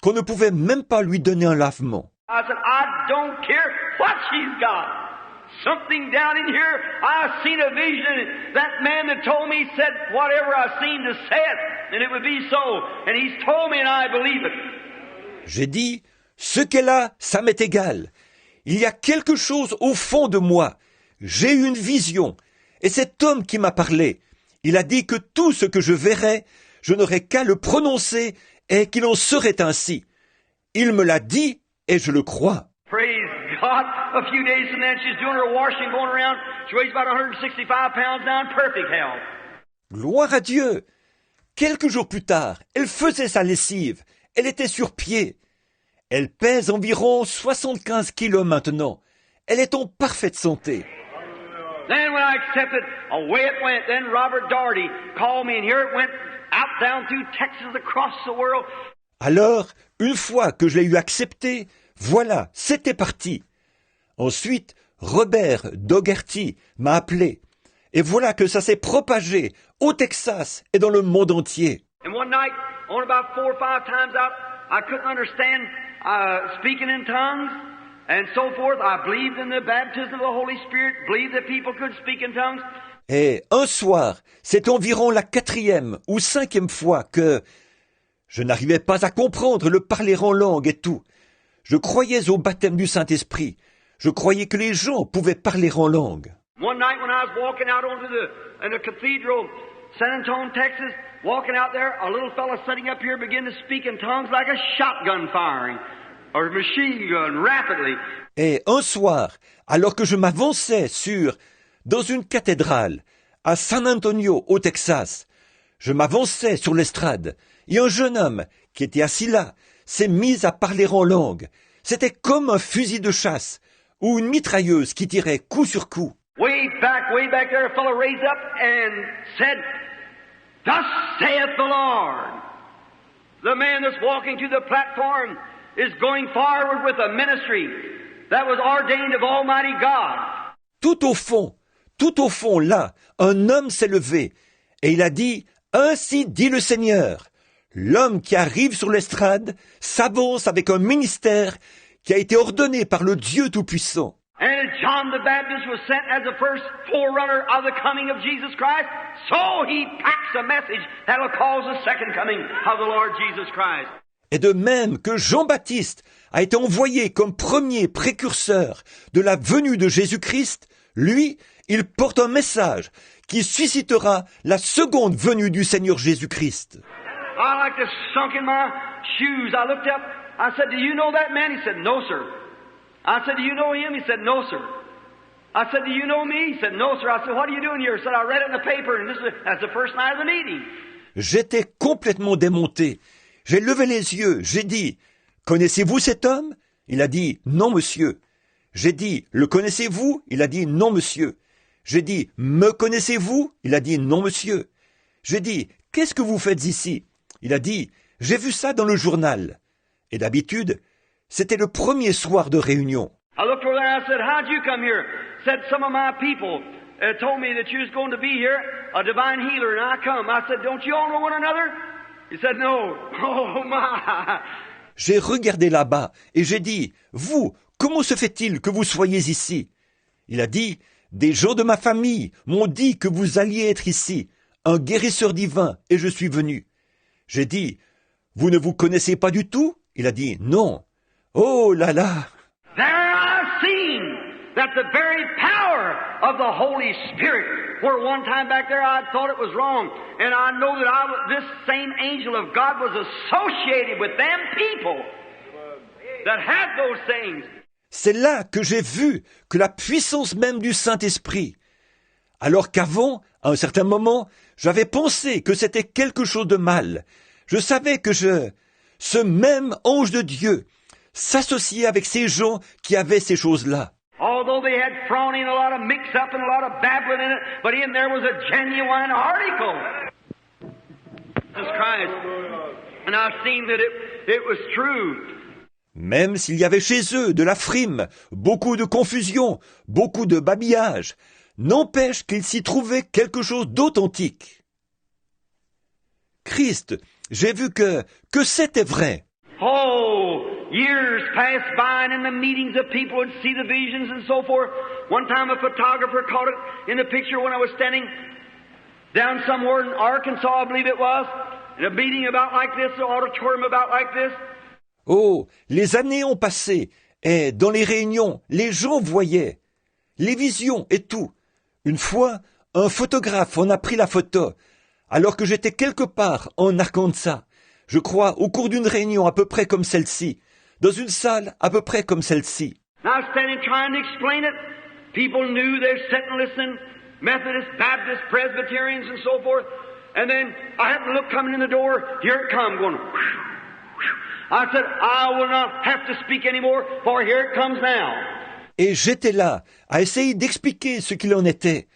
qu'on ne pouvait même pas lui donner un lavement. I said, I don't care what she's got. Something down in here, I seen a vision, and that man that told me said whatever I seen to say it, and it would be so. And he's told me and I believe it. J'ai dit, ce qu'elle a, ça m'est égal. Il y a quelque chose au fond de moi. J'ai eu une vision. Et cet homme qui m'a parlé, il a dit que tout ce que je verrais, je n'aurais qu'à le prononcer et qu'il en serait ainsi. Il me l'a dit et je le crois. Praise God. A few days from then, she's doing her washing, going around. She weighs about 165 pounds now in perfect health. Gloire à Dieu. Quelques jours plus tard, elle faisait sa lessive. Elle était sur pied. Elle pèse environ 75 kilos maintenant. Elle est en parfaite santé. Then when I accepted, away it went. Then Robert Daugherty called me, and here it went out down through Texas, across the world. Alors, une fois que je l'ai eu accepté, voilà, c'était parti. Ensuite, Robert Daugherty m'a appelé. Et voilà que ça s'est propagé au Texas et dans le monde entier. And one night, on about 4 or 5 times out, I couldn't understand speaking in tongues and so forth. I believed in the baptism of the Holy Spirit, believed that people could speak in tongues. Et un soir, c'est environ la 4e ou 5e fois que je n'arrivais pas à comprendre le parler en langue et tout. Je croyais au baptême du Saint-Esprit. Je croyais que les gens pouvaient parler en langue. One night when I was walking out in the cathedral, San Antonio, Texas, walking out there, a little fella sitting up here began to speak in tongues like a shotgun firing, or a machine gun, rapidly. Et un soir, alors que je m'avançais dans une cathédrale, à San Antonio, au Texas, je m'avançais sur l'estrade, et un jeune homme, qui était assis là, s'est mis à parler en langue. C'était comme un fusil de chasse, ou une mitrailleuse qui tirait coup sur coup. Way back there, a fellow raised up and said, "Thus saith the Lord, the man that's walking to the platform is going forward with a ministry that was ordained of Almighty God." Tout au fond, là, un homme s'est levé, et il a dit, « Ainsi dit le Seigneur, l'homme qui arrive sur l'estrade s'avance avec un ministère qui a été ordonné par le Dieu Tout-Puissant. » And as John the Baptist was sent as the first forerunner of the coming of Jesus Christ, so he packs a message that will cause the second coming of the Lord Jesus Christ. Et de même que Jean-Baptiste a été envoyé comme premier précurseur de la venue de Jésus-Christ, lui, il porte un message qui suscitera la seconde venue du Seigneur Jésus-Christ. I like to sunk in my shoes. I looked up. I said, "Do you know that man?" He said, "No, sir." I said, "Do you know him?" He said, "No, sir." I said, "Do you know me?" He said, "No, sir." I said, "What are you doing here?" He said, "I read it in the paper, and that's the first night of the meeting." J'étais complètement démonté. J'ai levé les yeux. J'ai dit, « Connaissez-vous cet homme ?» Il a dit, « Non, monsieur. » J'ai dit, « Le connaissez-vous » Il a dit, « Non, monsieur. » J'ai dit, « Me connaissez-vous » Il a dit, « Non, monsieur. » J'ai dit, « Qu'est-ce que vous faites ici » Il a dit, « J'ai vu ça dans le journal. » Et d'habitude, c'était le premier soir de réunion. I looked over there and I said, "How'd you come here?" Said, "Some of my people told me that you was going to be here, a divine healer, and I come." I said, "Don't you all know one another?" He said, "No." Oh my! J'ai regardé là-bas et j'ai dit, « Vous, comment se fait-il que vous soyez ici ?» Il a dit, « Des gens de ma famille m'ont dit que vous alliez être ici, un guérisseur divin, et je suis venu. » J'ai dit, « Vous ne vous connaissez pas du tout ?» Il a dit, « Non. » Oh là là! There I've seen that the very power of the Holy Spirit, where one time back there I thought it was wrong, and I know that this same angel of God was associated with them people that had those things. C'est là que j'ai vu que la puissance même du Saint-Esprit, alors qu'avant, à un certain moment, j'avais pensé que c'était quelque chose de mal. Je savais que ce même ange de Dieu, s'associer avec ces gens qui avaient ces choses-là. Although they had thrown in a lot of mix-up and a lot of babbling in it, but in there was a genuine article. Jesus Christ. And I've seen that it was true. Même s'il y avait chez eux de la frime, beaucoup de confusion, beaucoup de babillage, n'empêche qu'il s'y trouvait quelque chose d'authentique. Christ, j'ai vu que c'était vrai. Oh, years passed by, and in the meetings of people would see the visions and so forth. One time a photographer caught it in the picture when I was standing down somewhere in Arkansas, I believe it was, in a meeting about like this, an auditorium about like this. Oh, les années ont passé, et dans les réunions, les gens voyaient, les visions et tout. Une fois, un photographe en a pris la photo, alors que j'étais quelque part en Arkansas. Je crois, au cours d'une réunion à peu près comme celle-ci, dans une salle à peu près comme celle-ci. And I was standing trying to explain it. People knew they were sitting listening, Methodists, Baptists, Presbyterians, and so forth. And then I happened to look coming in the door. Here it come, going. Whew, whew. I said, I will not have to speak anymore, for here it comes now. Et j'étais là, à essayer d'expliquer ce qu'il en était.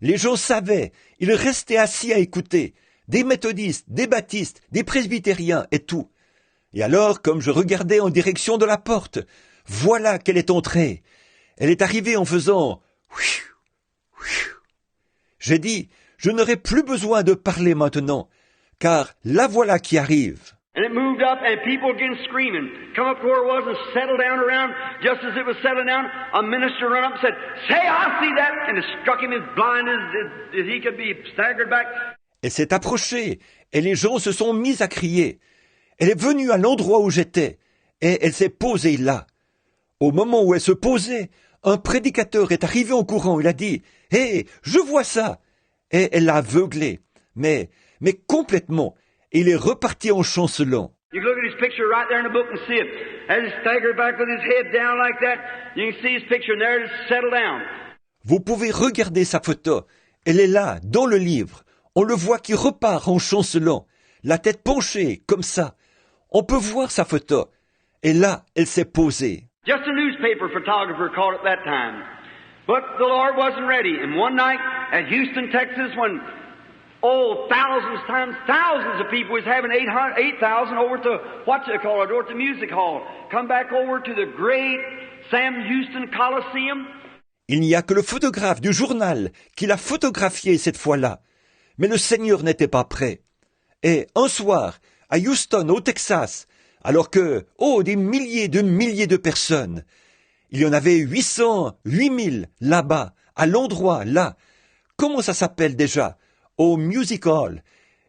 Les gens savaient, ils restaient assis à écouter. Des méthodistes, des baptistes, des presbytériens et tout. Et alors, comme je regardais en direction de la porte, voilà qu'elle est entrée. Elle est arrivée en faisant « J'ai dit, je n'aurai plus besoin de parler maintenant, car la voilà qui arrive. » And it moved up, and people again screaming. Come up to where it was and settled down around. Just as it was settling down, a minister ran up and said, Say, I see that! And it struck him as blind as he could be, staggered back. Elle s'est approchée, et les gens se sont mis à crier. Elle est venue à l'endroit où j'étais, et elle s'est posée là. Au moment où elle se posait, un prédicateur est arrivé en courant. Il a dit, « Hé, je vois ça !» Et elle l'a aveuglé, mais complètement. Et il est reparti en chancelant. You can look at his picture right there in the book and see it. As he staggered back with his head down like that, you can see his picture, and there it is settled down. Vous pouvez regarder sa photo. Elle est là, dans le livre. On le voit qui repart en chancelant, la tête penchée, comme ça. On peut voir sa photo. Et là, elle s'est posée. Just a newspaper photographer caught it that time. But the Lord wasn't ready. And one night at Houston, Texas, when, thousands times thousands of people was having 8,000 over to, what you call it, over to the music hall. Come back over to the great Sam Houston Coliseum. Il n'y a que le photographe du journal qui l'a photographié cette fois-là. Mais le Seigneur n'était pas prêt. Et un soir, à Houston, au Texas, alors que, des milliers de personnes, il y en avait 8000 là-bas, à l'endroit, là. Comment ça s'appelle déjà? Au Music Hall.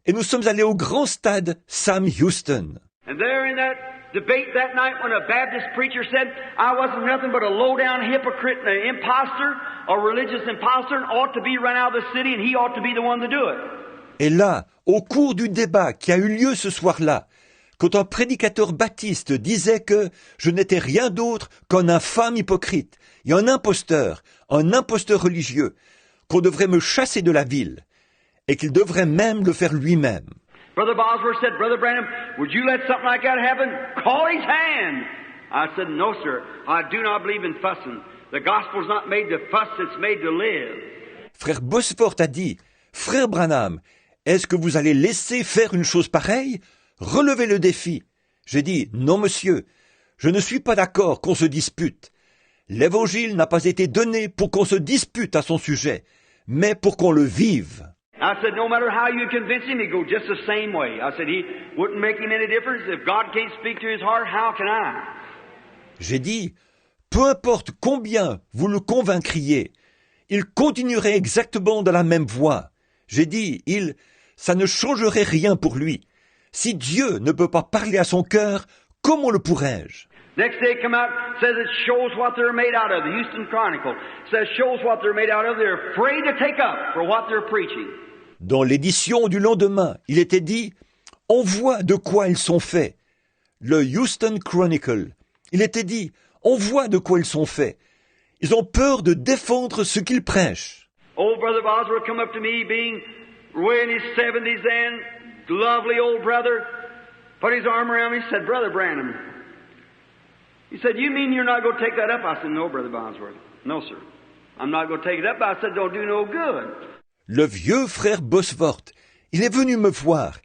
Et nous sommes allés au grand stade Sam Houston. And there in that debate that night when a Baptist preacher said, I wasn't nothing but a low-down hypocrite and an imposter, a religious imposter, and ought to be run out of the city, and he ought to be the one to do it. Et là, au cours du débat qui a eu lieu ce soir-là, quand un prédicateur baptiste disait que je n'étais rien d'autre qu'un infâme hypocrite et un imposteur religieux, qu'on devrait me chasser de la ville, et qu'il devrait même le faire lui-même. Brother Bosworth said, Brother Branham, would you let something like that happen? Call his hand. I said, no, sir. I do not believe in fussing. The gospel's not made to fuss, it's made to live. Frère Bosworth a dit, Frère Branham, est-ce que vous allez laisser faire une chose pareille? Relevez le défi. J'ai dit, non, monsieur, je ne suis pas d'accord qu'on se dispute. L'évangile n'a pas été donné pour qu'on se dispute à son sujet, mais pour qu'on le vive. I said, no matter how you convince him, he'd go just the same way. I said, he wouldn't make him any difference. If God can't speak to his heart, how can I? J'ai dit, peu importe combien vous le convaincriez, il continuerait exactement dans la même voie. J'ai dit, ça ne changerait rien pour lui. Si Dieu ne peut pas parler à son cœur, comment le pourrais-je? Next day come out, says it shows what they're made out of. The Houston Chronicle says shows what they're made out of. They're afraid to take up for what they're preaching. Dans l'édition du lendemain, il était dit, on voit de quoi ils sont faits. Le Houston Chronicle, il était dit, on voit de quoi ils sont faits. Ils ont peur de défendre ce qu'ils prêchent. Old Brother Bosworth come up to me, being way in his 70s then, lovely old brother, put his arm around me, said, Brother Branham. He said, you mean you're not going to take that up? I said, no, Brother Bosworth. No, sir. I'm not going to take it up. I said, don't do no good. Le vieux frère Bosworth, il est venu me voir.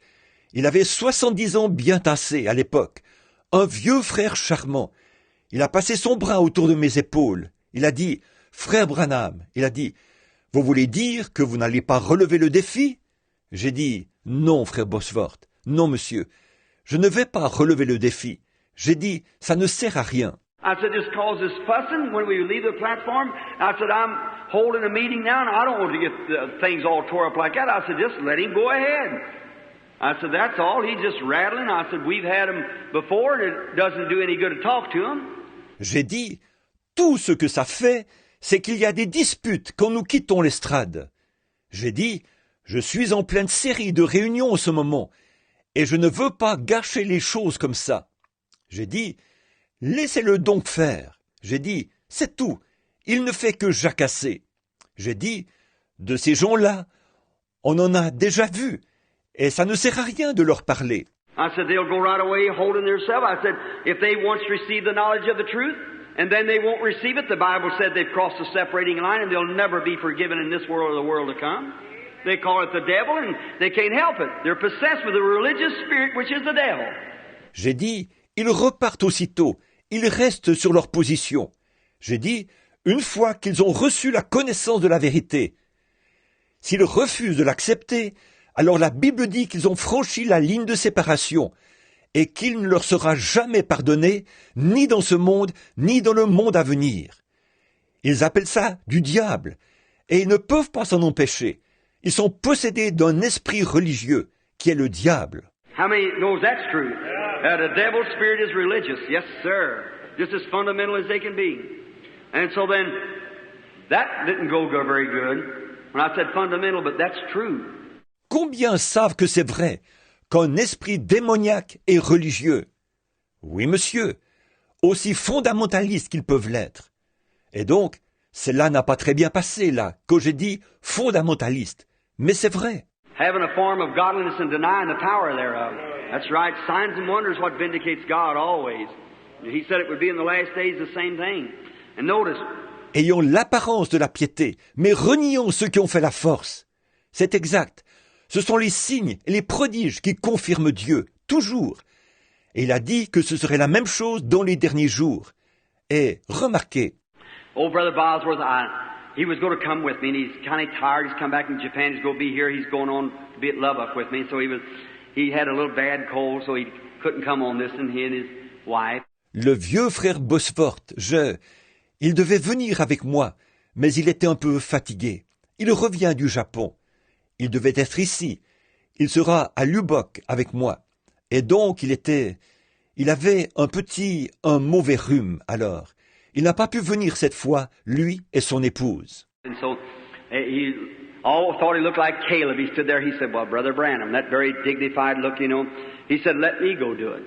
Il avait 70 ans bien tassés à l'époque. Un vieux frère charmant. Il a passé son bras autour de mes épaules. Il a dit, Frère Branham, il a dit, vous voulez dire que vous n'allez pas relever le défi? J'ai dit, non, frère Bosworth. Non, monsieur. Je ne vais pas relever le défi. J'ai dit, ça ne sert à rien. I said, this causes fussing when we leave the platform. I said, I'm holding a meeting now, and I don't want to get things all tore up like that. I said, just let him go ahead. I said, that's all. He's just rattling. I said, we've had him before, and it doesn't do any good to talk to him. J'ai dit, tout ce que ça fait, c'est qu'il y a des disputes quand nous quittons l'estrade. J'ai dit, je suis en pleine série de réunions en ce moment, et je ne veux pas gâcher les choses comme ça. J'ai dit, laissez-le donc faire. J'ai dit, c'est tout. Il ne fait que jacasser. J'ai dit, de ces gens-là, on en a déjà vu, et ça ne sert à rien de leur parler. I said, they'll go right away holding themselves. I said, if they once receive the knowledge of the truth, and then they won't receive it, the Bible said they've crossed the separating line and they'll never be forgiven in this world or the world to come. They call it the devil and they can't help it. They're possessed with a religious spirit which is the devil. J'ai dit, ils repartent aussitôt, ils restent sur leur position. J'ai dit, une fois qu'ils ont reçu la connaissance de la vérité, s'ils refusent de l'accepter, alors la Bible dit qu'ils ont franchi la ligne de séparation et qu'il ne leur sera jamais pardonné, ni dans ce monde, ni dans le monde à venir. Ils appellent ça du diable, et ils ne peuvent pas s'en empêcher. Ils sont possédés d'un esprit religieux, qui est le diable. How many knows that's true? The devil's spirit is religious. Yes, sir. Just as fundamental as they can be. And so then, that didn't go very good. When I said fundamental, but that's true. Combien savent que c'est vrai qu'un esprit démoniaque est religieux? Oui, monsieur, aussi fondamentaliste qu'ils peuvent l'être. Et donc, cela n'a pas très bien passé, là, que j'ai dit fondamentaliste. Mais c'est vrai. Having a form of godliness and denying the power thereof. That's right. Signs and wonders what vindicates God always. He said it would be in the last days the same thing. And notice, Ayant l'apparence de la piété, mais reniant ceux qui ont fait la force. C'est exact. Ce sont les signes et les prodiges qui confirment Dieu, toujours. Et il a dit que ce serait la même chose dans les derniers jours. Et remarquez, old Brother Bosworth, he was going to come with me, and he's kind of tired. He's come back from Japan. He's going to be here. He's going on to be at Lubbock with me. So he had a little bad cold, so he couldn't come on this, and he and his wife. le vieux frère Bosworth, il devait venir avec moi, mais il était un peu fatigué. Il revient du Japon. Il devait être ici. Il sera à Lubbock avec moi. Et donc il avait un mauvais rhume alors. Il n'a pas pu venir cette fois, lui et son épouse. And so he all thought he looked like Caleb. He stood there. He said, "Well, Brother Branham, that very dignified look, you know." He said, "Let me go do it."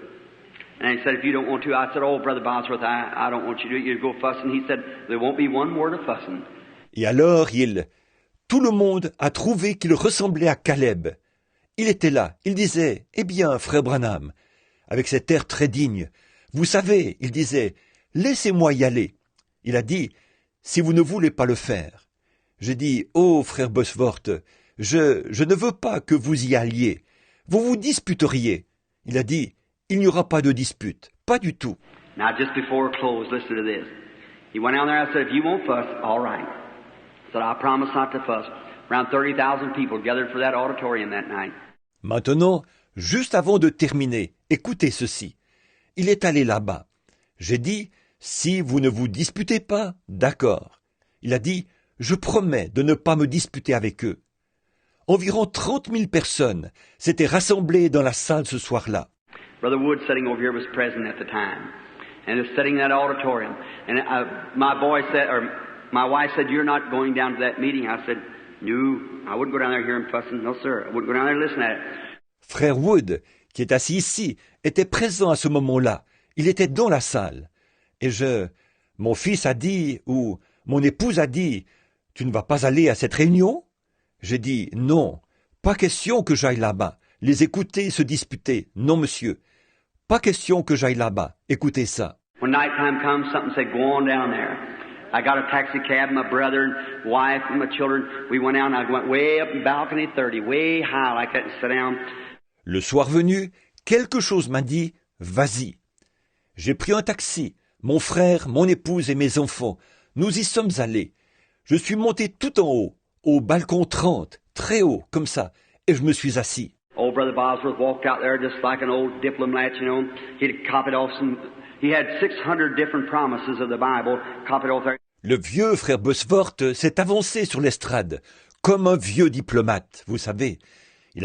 And he said, "If you don't want to," I said, "Oh, Brother Bosworth, I don't want you to do it. You go fussing." He said, "There won't be one word of fussing." Et alors tout le monde a trouvé qu'il ressemblait à Caleb. Il était là. Il disait, « Eh bien, frère Branham », avec cet air très digne. « Vous savez, il disait, « Laissez-moi y aller ». Il a dit, « Si vous ne voulez pas le faire ». J'ai dit, « Oh, frère Bosworth, je ne veux pas que vous y alliez. Vous vous disputeriez. » Il a dit, « Il n'y aura pas de dispute. Pas du tout. » Now, just before close, listen to this. He went down there and I said, "If you won't fuss, all right." I said, "I promise not to fuss." Around 30,000 people gathered for that auditorium that night. Maintenant, juste avant de terminer, écoutez ceci. Il est allé là-bas. J'ai dit, si vous ne vous disputez pas, d'accord. Il a dit, je promets de ne pas me disputer avec eux. Environ 30 000 personnes s'étaient rassemblées dans la salle ce soir-là. Brother Wood sitting over here was present at the time. And was sitting in that auditorium. And my wife said, "You're not going down to that meeting." I said, "No, I wouldn't go down there hearing fussing. No, sir. I wouldn't go down there and listen at it." Frère Wood, qui est assis ici, était présent à ce moment-là. Il était dans la salle. Et mon fils a dit, ou mon épouse a dit, « Tu ne vas pas aller à cette réunion ?» J'ai dit, « Non, pas question que j'aille là-bas. Les écouter se disputer. Non, monsieur. Pas question que j'aille là-bas. Écoutez ça. » When nighttime comes, something said, "Go on down there." I got a taxi cab, my brother and wife and my children. We went out and I went way up in balcony 30, way high like that and sat down. Le soir venu, quelque chose m'a dit, vas-y. J'ai pris un taxi, mon frère, mon épouse et mes enfants. Nous y sommes allés. Je suis monté tout en haut, au balcon 30, très haut, comme ça, et je me suis assis. Old Brother Bosworth walked out there just like an old diplomat, you know. He'd copied off he had 600 different promises of the Bible, copied off there. Le vieux frère Bosworth s'est avancé sur l'estrade, comme un vieux diplomate, vous savez. Il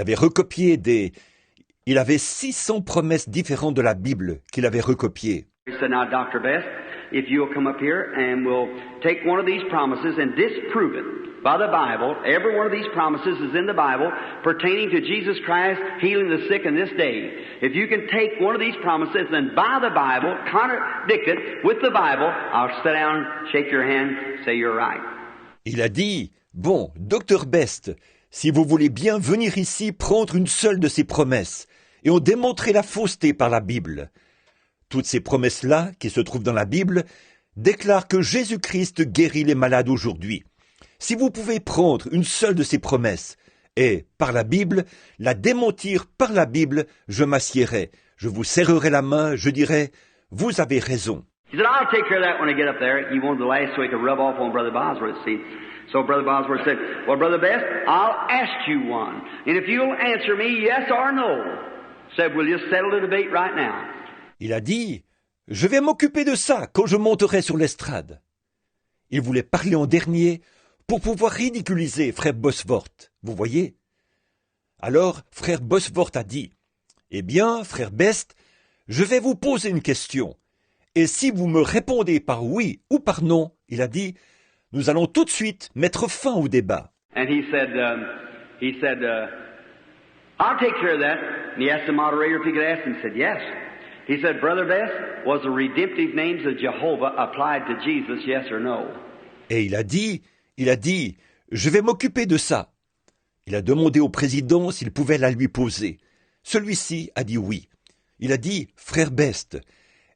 avait 600 promesses différentes de la Bible qu'il avait recopiées. He said, now, Dr. Best, if you'll come up here and we'll take one of these promises and disprove it by the Bible. Every one of these promises is in the Bible pertaining to Jesus Christ healing the sick in this day. If you can take one of these promises and by the Bible contradict it with the Bible, I'll sit down, shake your hand, say you're right. Il a dit, bon, Dr. Best, si vous voulez bien venir ici prendre une seule de ces promesses et en démontrer la fausseté par la Bible. Toutes ces promesses-là, qui se trouvent dans la Bible, déclarent que Jésus-Christ guérit les malades aujourd'hui. Si vous pouvez prendre une seule de ces promesses et, par la Bible, la démentir par la Bible, je m'assiérai, je vous serrerai la main, je dirai, vous avez raison. He said, I'll take care of that when I get up there. He wanted the last so he could rub off on Brother Bosworth, see. So Brother Bosworth said, well, Brother Best, I'll ask you one. And if you'll answer me yes or no, said, we'll just settle the debate right now. Il a dit, je vais m'occuper de ça quand je monterai sur l'estrade. Il voulait parler en dernier pour pouvoir ridiculiser frère Bosworth, vous voyez. Alors, frère Bosworth a dit, eh bien, frère Best, je vais vous poser une question. Et si vous me répondez par oui ou par non, il a dit, nous allons tout de suite mettre fin au débat. And he said, I'll take care of that. And he asked the moderator if he could ask him. He said, yes. He said, Brother Best, was the redemptive names of Jehovah applied to Jesus, yes or no? Et il a dit, je vais m'occuper de ça. Il a demandé au président s'il pouvait la lui poser. Celui-ci a dit oui. Il a dit, frère Best,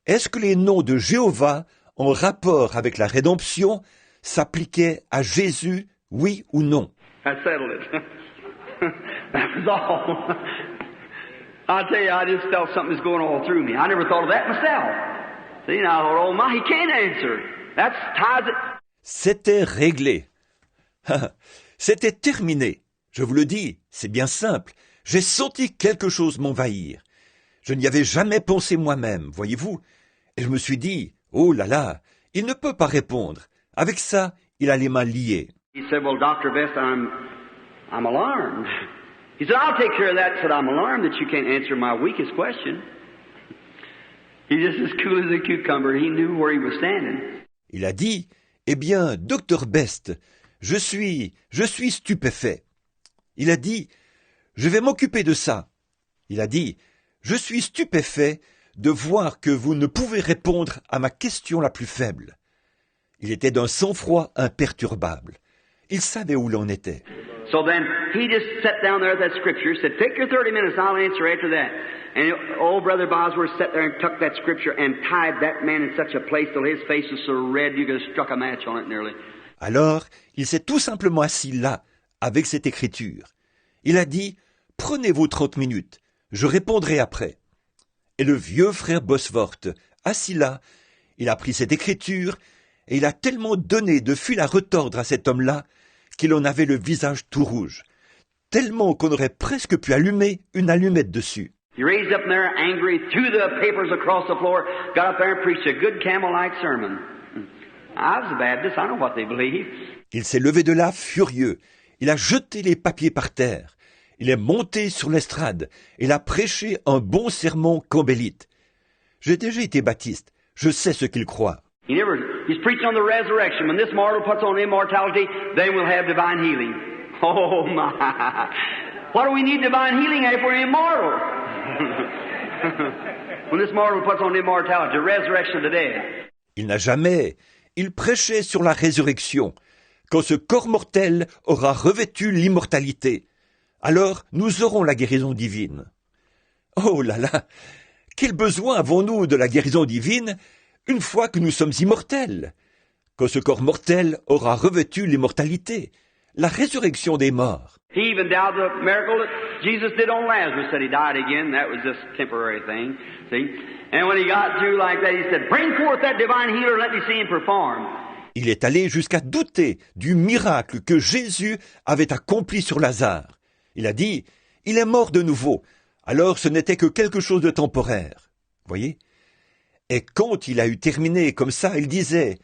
est-ce que les noms de Jéhovah, en rapport avec la rédemption, s'appliquaient à Jésus, oui ou non? I settled it. That was all. I'll tell you, I just felt something was going all through me. I never thought of that myself. See, now I thought, oh my, he can't answer. That ties it. C'était réglé. C'était terminé. Je vous le dis, c'est bien simple. J'ai senti quelque chose m'envahir. Je n'y avais jamais pensé moi-même, voyez-vous. Et je me suis dit, oh là là, il ne peut pas répondre. Avec ça, il a les mains liées. He said, well, Dr. Best, I'm alarmed. He said, I'll take care of that. He said, I'm alarmed that you can't answer my weakest question. He's just as cool as a cucumber. He knew where he was standing. Il a dit, eh bien, Dr. Best, je suis stupéfait. Il a dit, je vais m'occuper de ça. Il a dit, je suis stupéfait de voir que vous ne pouvez répondre à ma question la plus faible. Il était d'un sang-froid imperturbable. Il savait où l'on était. So then he just sat down there at that scripture, said, take your 30 minutes, I'll answer after that. And old Brother Bosworth sat there and took that scripture and tied that man in such a place till his face was so red you could have struck a match on it nearly. Alors, il s'est tout simplement assis là, avec cette écriture. Il a dit, prenez vos 30 minutes, je répondrai après. Et le vieux frère Bosworth, assis là, il a pris cette écriture et il a tellement donné de fil à retordre à cet homme-là qu'il en avait le visage tout rouge, tellement qu'on aurait presque pu allumer une allumette dessus. He raised up there angry, threw the papers across the floor, got up there and preached a good camel-like sermon. I was a Baptist, I know what they believe. Il s'est levé de là furieux, il a jeté les papiers par terre, il est monté sur l'estrade, il a prêché un bon sermon cambélite. J'ai déjà été baptiste, je sais ce qu'il croit. He's preaching on the resurrection. When this mortal puts on immortality, then we'll have divine healing. Oh my! What do we need divine healing if we're immortal? When this mortal puts on immortality, the resurrection of the dead. Il prêchait sur la résurrection. Quand ce corps mortel aura revêtu l'immortalité, alors nous aurons la guérison divine. Oh là là! Quel besoin avons-nous de la guérison divine une fois que nous sommes immortels? Quand ce corps mortel aura revêtu l'immortalité, la résurrection des morts. He even doubted the miracle that Jesus did on Lazarus, said he died again. That was just a temporary thing, see? And when he got through like that, he said, bring forth that divine healer and let me see him perform. Il est allé jusqu'à douter du miracle que Jésus avait accompli sur Lazare. Il a dit, il est mort de nouveau. Alors ce n'était que quelque chose de temporaire. Voyez? Et quand il a eu terminé comme ça, il disait,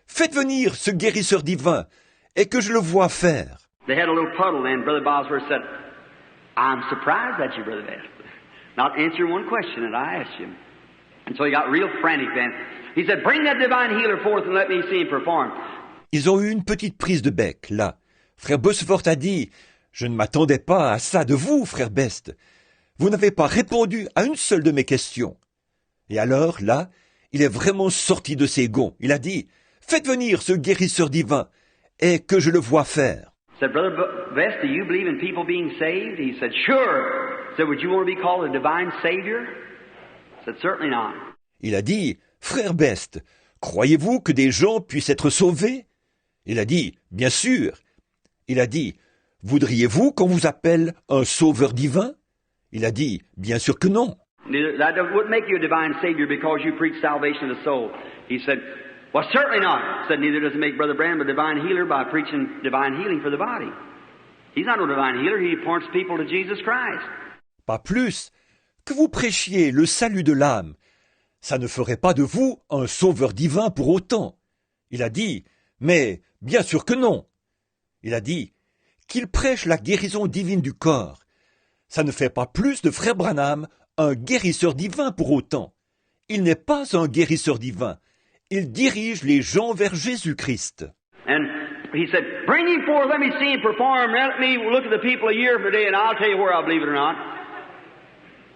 faites venir ce guérisseur divin et que je le vois faire. They had a little puddle and Brother Bosworth said, I'm surprised at you, Brother Best. Not answering one question that I asked you. And so he got real frantic then. He said, bring that divine healer forth and let me see him perform. Ils ont eu une petite prise de bec, là. Frère Bosworth a dit, « Je ne m'attendais pas à ça de vous, frère Best. Vous n'avez pas répondu à une seule de mes questions. » Et alors, là, il est vraiment sorti de ses gonds. Il a dit, « Faites venir ce guérisseur divin, et que je le vois faire. » Said, Brother Best, do you believe in people being saved? He said, sure. Said, would you want to be called a divine savior? Said, certainly not. Il a dit, « Frère Best, croyez-vous que des gens puissent être sauvés ?» Il a dit, « Bien sûr. » Il a dit, « Voudriez-vous qu'on vous appelle un sauveur divin ?» Il a dit, « Bien sûr que non. » That wouldn't make you a divine savior because you preach salvation of the soul. He said, well, certainly not. Said, neither does it make Brother Branham a divine healer by preaching divine healing for the body. He's not no divine healer. He points people to Jesus Christ. Pas plus. Que vous prêchiez le salut de l'âme, ça ne ferait pas de vous un sauveur divin pour autant. Il a dit, mais bien sûr que non. Il a dit qu'il prêche la guérison divine du corps. Ça ne fait pas plus de frère Branham un guérisseur divin pour autant. Il n'est pas un guérisseur divin. Il dirige les gens vers Jésus-Christ. And he said, bring him forth, let me see him perform, let me look at the people a year from today, and I'll tell you where I believe it or not.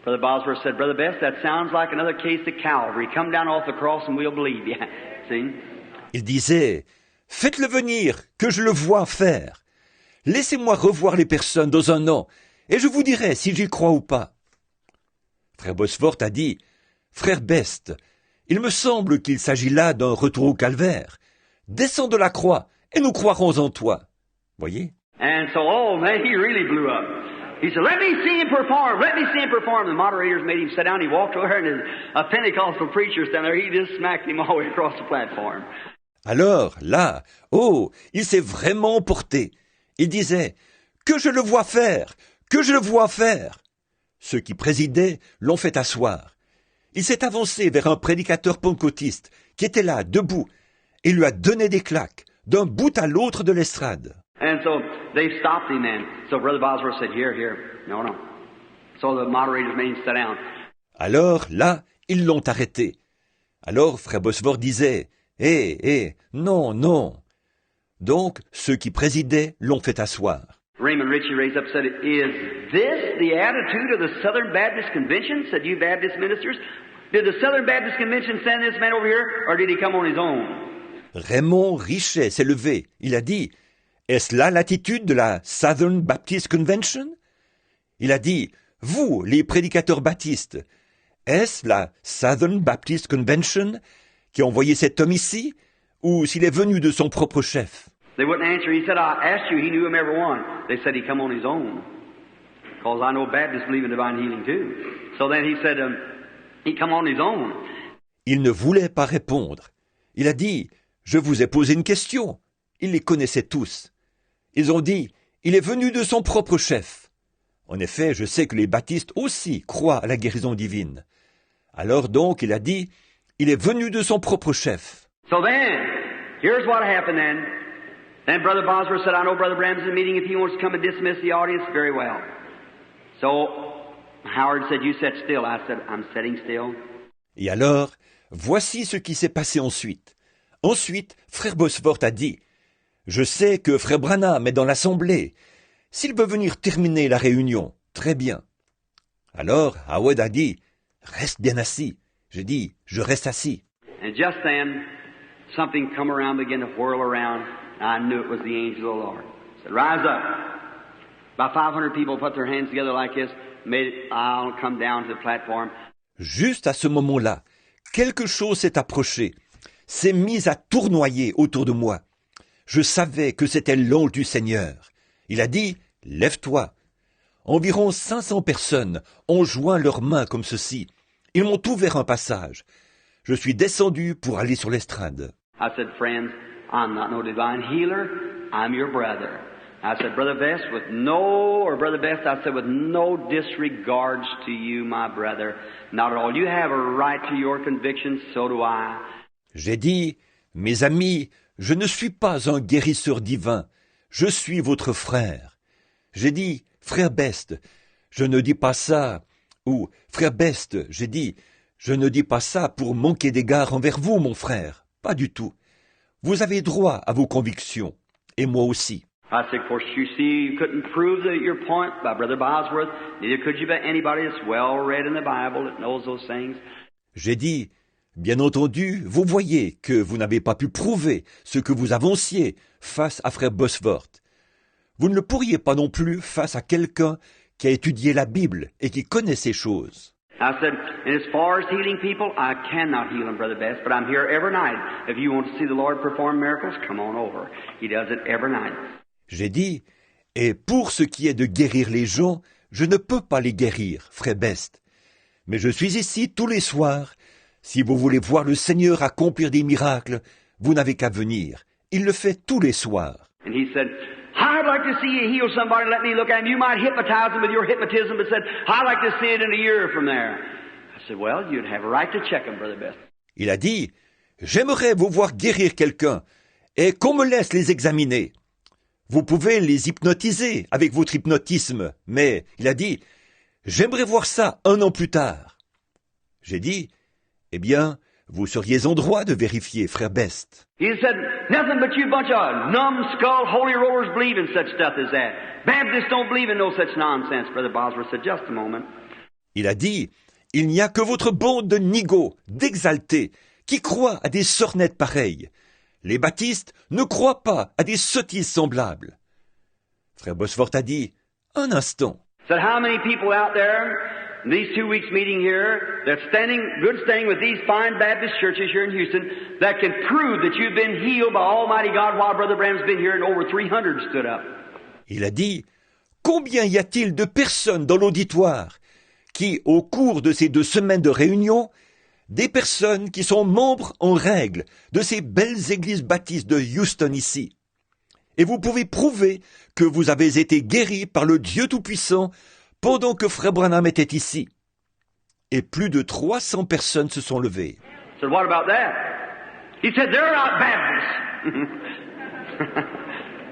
Brother Bosworth said, Brother Best, that sounds like another case of Calvary. Come down off the cross and we'll believe you. See? Il disait, faites-le venir, que je le vois faire. Laissez-moi revoir les personnes dans un an, et je vous dirai si j'y crois ou pas. Frère Bosworth a dit, Frère Best, il me semble qu'il s'agit là d'un retour au calvaire. Descends de la croix, et nous croirons en toi. Voyez? And so, oh man, he really blew up. He said, let me see him perform, let me see him perform. The moderators made him sit down. He walked over and a Pentecostal preacher standing there, he just smacked him all the way across the platform. Alors, là, oh, il s'est vraiment porté. Il disait, que je le vois faire, que je le vois faire. Ceux qui présidaient l'ont fait asseoir. Il s'est avancé vers un prédicateur pentecôtiste qui était là, debout, et lui a donné des claques, d'un bout à l'autre de l'estrade. And so they stopped him then. So Brother Bosworth said, here. No. So the moderators made him sit down. Alors, là, ils l'ont arrêté. Alors, Frère Bosworth disait, non. Donc, ceux qui présidaient l'ont fait asseoir. Raymond Ritchie raised up and said, is this the attitude of the Southern Baptist Convention? Said, you Baptist ministers, did the Southern Baptist Convention send this man over here, or did he come on his own? Raymond Richet s'est levé. Il a dit, est-ce là l'attitude de la Southern Baptist Convention? Il a dit, vous, les prédicateurs baptistes, est-ce la Southern Baptist Convention qui a envoyé cet homme ici, ou s'il est venu de son propre chef? They wouldn't answer. He said, I asked you, he knew him every one. They said he come on his own. Because I know Baptists believe in divine healing too. So then he said, he come on his own. Il ne voulait pas répondre. Il a dit, je vous ai posé une question. Il les connaissait tous. Ils ont dit, il est venu de son propre chef. En effet, je sais que les baptistes aussi croient à la guérison divine. Alors donc, il a dit, il est venu de son propre chef. So then, here's what happened then. Then Brother Bosworth said, I know Brother Branham's in the meeting. If he wants to come and dismiss the audience, very well. So Howard said, you sit still. I said, I'm sitting still. Et alors, voici ce qui s'est passé ensuite. Ensuite, Frère Bosworth a dit, je sais que Frère Branham est dans l'assemblée. S'il veut venir terminer la réunion, très bien. Alors, Howard a dit, reste bien assis. J'ai dit, je reste assis. And just then, something come around, began to whirl around. I knew it was the angel of the Lord. He said, rise up. About 500 people put their hands together like this, made it, I'll come down to the platform. Juste à ce moment-là, quelque chose s'est approché, s'est mis à tournoyer autour de moi. Je savais que c'était l'ange du Seigneur. Il a dit, lève-toi. Environ 500 personnes ont joint leurs mains comme ceci. Ils m'ont ouvert un passage. Je suis descendu pour aller sur l'estrade. I said, friends, I'm not no divine healer. I'm your brother. I said, Brother Best, with no disregards to you, my brother. Not at all. You have a right to your convictions, so do I. J'ai dit, mes amis, je ne suis pas un guérisseur divin. Je suis votre frère. J'ai dit, frère Best, je ne dis pas ça. Ou, frère Best, j'ai dit, Je ne dis pas ça pour manquer d'égard envers vous, mon frère. Pas du tout. Vous avez droit à vos convictions. Et moi aussi. I said, of course, you see, you couldn't prove your point by Brother Bosworth. Neither could you by anybody that's well read in the Bible that knows those things. J'ai dit, bien entendu, vous voyez que vous n'avez pas pu prouver ce que vous avanciez face à frère Bosworth. Vous ne le pourriez pas non plus face à quelqu'un qui a étudié la Bible et qui connaît ces choses. I said, and as far as healing people, I cannot heal them, Brother Best, but I'm here every night. If you want to see the Lord perform miracles, come on over. He does it every night. J'ai dit, et pour ce qui est de guérir les gens, je ne peux pas les guérir, frère Best. Mais je suis ici tous les soirs. Si vous voulez voir le Seigneur accomplir des miracles, vous n'avez qu'à venir. Il le fait tous les soirs. And he said, I'd like to see you heal somebody, let me look at him. You might hypnotize them with your hypnotism, but said, I'd like to see it in a year from there. I said, well, you'd have a right to check him, Brother Best. Il a dit, j'aimerais vous voir guérir quelqu'un, et qu'on me laisse les examiner. Vous pouvez les hypnotiser avec votre hypnotisme, mais il a dit, j'aimerais voir ça 1 an plus tard. J'ai dit, eh bien, vous seriez en droit de vérifier, frère Best. He said, nothing but you bunch of numbskull holy rollers believe in such stuff as that. Baptists don't believe in no such nonsense, Brother Bosworth said, just a moment. Il a dit, il n'y a que votre bande de nigauds, d'exaltés, qui croient à des sornettes pareilles. Les baptistes ne croient pas à des sottises semblables. Frère Bosworth a dit, un instant. Said, how many people out there in these 2 weeks meeting here that's good standing with these fine Baptist churches here in Houston that can prove that you've been healed by Almighty God while Brother Branham's been here and over 300 stood up. Il a dit, combien y a-t-il de personnes dans l'auditoire qui, au cours de ces 2 semaines de réunion, des personnes qui sont membres en règle de ces belles églises baptistes de Houston ici. Et vous pouvez prouver que vous avez été guéris par le Dieu Tout-Puissant pendant que frère Branham était ici. Et plus de 300 personnes se sont levées. So what about that? He said, they're not Baptists.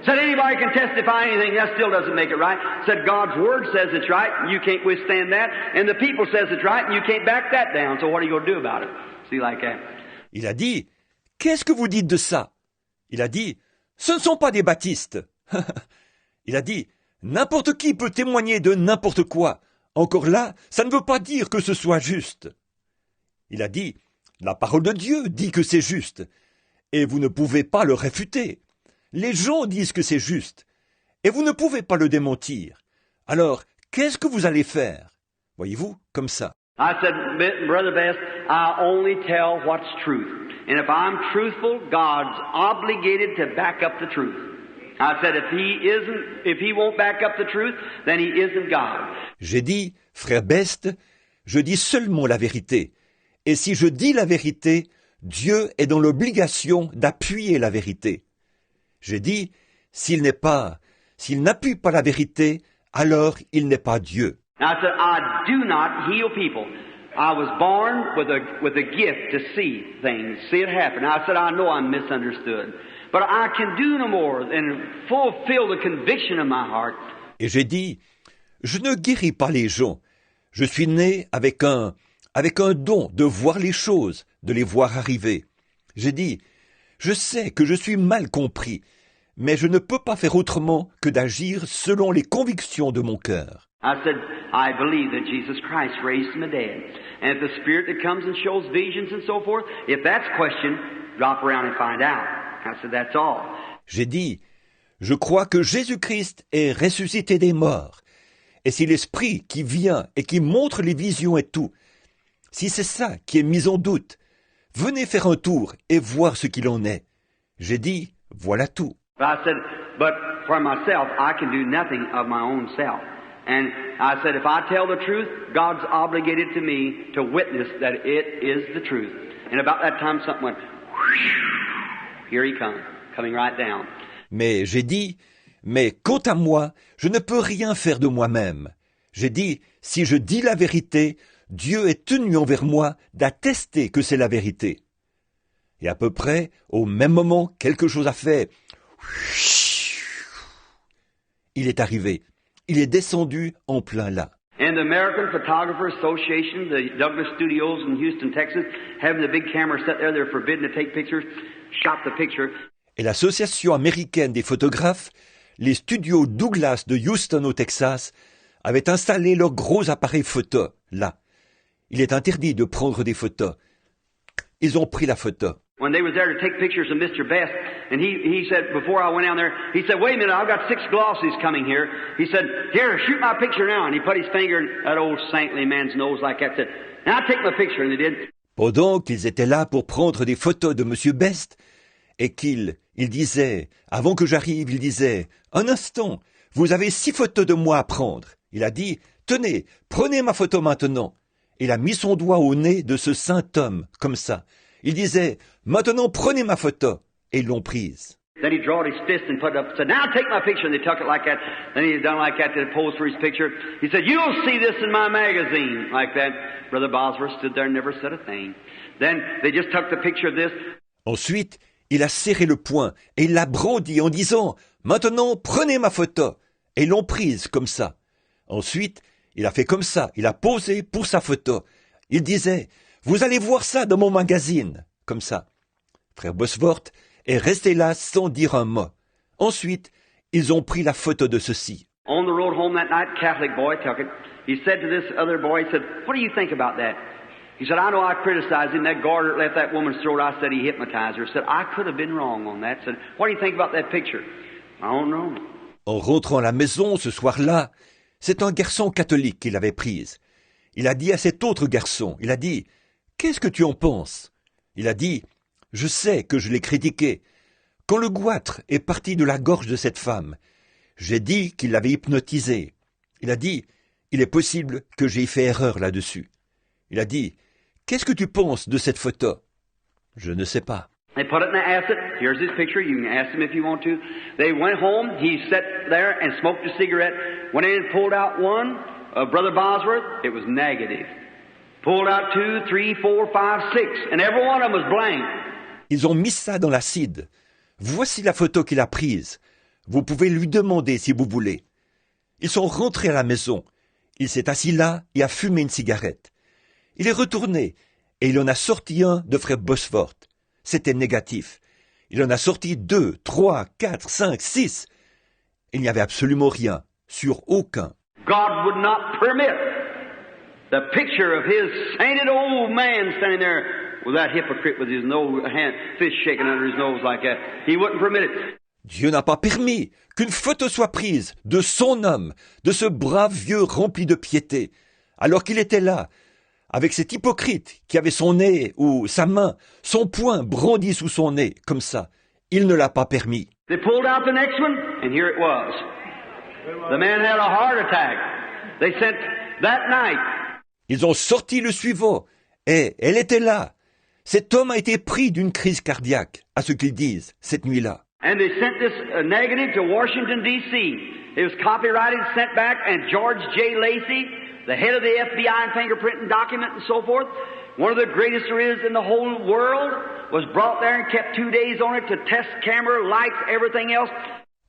Said, anybody can testify anything, that still doesn't make it right. Said, God's Word says it's right, and you can't withstand that. And the people says it's right, and you can't back that down. So what are you going to do about it? See, like that. Il a dit, qu'est-ce que vous dites de ça? Il a dit, ce ne sont pas des baptistes. Il a dit, n'importe qui peut témoigner de n'importe quoi. Encore là, ça ne veut pas dire que ce soit juste. Il a dit, la parole de Dieu dit que c'est juste. Et vous ne pouvez pas le réfuter. Les gens disent que c'est juste, et vous ne pouvez pas le démentir. Alors, qu'est-ce que vous allez faire? Voyez-vous, comme ça. I said, Brother Best, I only tell what's truth. And if I'm truthful, God's obligated to back up the truth. I said, if he won't back up the truth, then he isn't God. J'ai dit, frère Best, je dis seulement la vérité. Et si je dis la vérité, Dieu est dans l'obligation d'appuyer la vérité. J'ai dit, s'il n'appuie pas la vérité, alors il n'est pas Dieu. I said, I do not heal people. I was born with a gift to see things, see it happen. I said, I know I'm misunderstood, but I can do no more than fulfill the conviction of my heart. Et j'ai dit, je ne guéris pas les gens. Je suis né avec un don de voir les choses, de les voir arriver. J'ai dit, je sais que je suis mal compris, mais je ne peux pas faire autrement que d'agir selon les convictions de mon cœur. I said, I believe that Jesus Christ raised from the dead. And if the Spirit that comes and shows visions and so forth, if that's questioned, drop around and find out. I said, that's all. J'ai dit, je crois que Jésus-Christ est ressuscité des morts. Et si l'Esprit qui vient et qui montre les visions et tout, si c'est ça qui est mis en doute, venez faire un tour et voir ce qu'il en est. J'ai dit, voilà tout. But I said, but for myself, I can do nothing of my own self. And I said, if I tell the truth, God's obligated to me to witness that it is the truth. And about that time, something went, whoosh, here he comes, coming right down. Mais j'ai dit, mais quant à moi, je ne peux rien faire de moi-même. J'ai dit, si je dis la vérité, Dieu est tenu envers moi d'attester que c'est la vérité. Et à peu près, au même moment, quelque chose a fait. Il est arrivé. Il est descendu en plein là. And the American Photographer Association, the Douglas Studios in Houston, Texas, having the big camera set there, they're forbidden to take pictures, shot the picture. Et l'association américaine des photographes, les studios Douglas de Houston au Texas, avaient installé leurs gros appareils photo là. Il est interdit de prendre des photos. Ils ont pris la photo. When they was there to take pictures of Mr. Best, and he said, before I went down there, he said, wait a minute, I've got 6 glossies coming here. He said, here, shoot my picture now. And he put his finger in that old saintly man's nose like that, said, now take my picture. And they did. Pendant qu'ils étaient là pour prendre des photos de Monsieur Best, et qu'il disait, avant que j'arrive, il disait, un instant, vous avez 6 photos de moi à prendre. Il a dit, tenez, prenez ma photo maintenant. Il a mis son doigt au nez de ce saint homme, comme ça. Il disait, maintenant prenez ma photo. Et ils l'ont prise. Then he drawed his fist and put it up and said, now take my picture. And they took it like that. Then he done like that to pose for his picture. He said, you'll see this in my magazine. Like that. Brother Bosworth stood there and never said a thing. Then they just took the picture of this. Ensuite, il a serré le poing et il l'a brandi en disant, maintenant prenez ma photo. Et ils l'ont prise comme ça. Ensuite, il a fait comme ça. Il a posé pour sa photo. Il disait, vous allez voir ça dans mon magazine. Comme ça. Frère Bosworth est resté là sans dire un mot. Ensuite, ils ont pris la photo de ceci. On the road home that night, Catholic boy took it. He said to this other boy, he said, what do you think about that? He said, I know I criticized him. That garter left that woman's throat. I said he hypnotized her. He said, I could have been wrong on that. Said, what do you think about that picture? I don't know. En rentrant à la maison ce soir-là, c'est un garçon catholique qui l'avait prise. Il a dit à cet autre garçon, il a dit, qu'est-ce que tu en penses? Il a dit, je sais que je l'ai critiqué. Quand le goitre est parti de la gorge de cette femme, j'ai dit qu'il l'avait hypnotisé. Il a dit, il est possible que j'ai fait erreur là-dessus. Il a dit, qu'est-ce que tu penses de cette photo? Je ne sais pas. They put it in the acid. Here's his picture. You can ask him if you want to. They went home. He sat there and smoked a cigarette. Went in and pulled out one. Brother Bosworth, it was negative. Pulled out 2, 3, 4, 5, 6. And every one of them was blank. Ils ont mis ça dans l'acide. Voici la photo qu'il a prise. Vous pouvez lui demander si vous voulez. Ils sont rentrés à la maison. Il s'est assis là et a fumé une cigarette. Il est retourné et il en a sorti un de frère Bosworth. C'était négatif. Il en a sorti 2, 3, 4, 5, 6. Il n'y avait absolument rien, sur aucun. God would not permit the picture of his sainted old man standing there with that hypocrite with his fist shaking under his nose like that. He wouldn't permit it. Dieu n'a pas permis qu'une photo soit prise de son homme, de ce brave vieux rempli de piété, alors qu'il était là, avec cet hypocrite qui avait son nez ou sa main, son poing brandi sous son nez, comme ça. Il ne l'a pas permis. They pulled out the next one, and here it was. The man had a heart attack. They sent that night. Ils ont sorti le suivant, et elle était là. Cet homme a été pris d'une crise cardiaque, à ce qu'ils disent, cette nuit-là. And they sent this negative to Washington, D.C. It was copyrighted, sent back, and George J. Lacey, the head of the FBI and fingerprinting document and so forth, one of the greatest there is in the whole world, was brought there and kept 2 days on it to test camera, lights, everything else.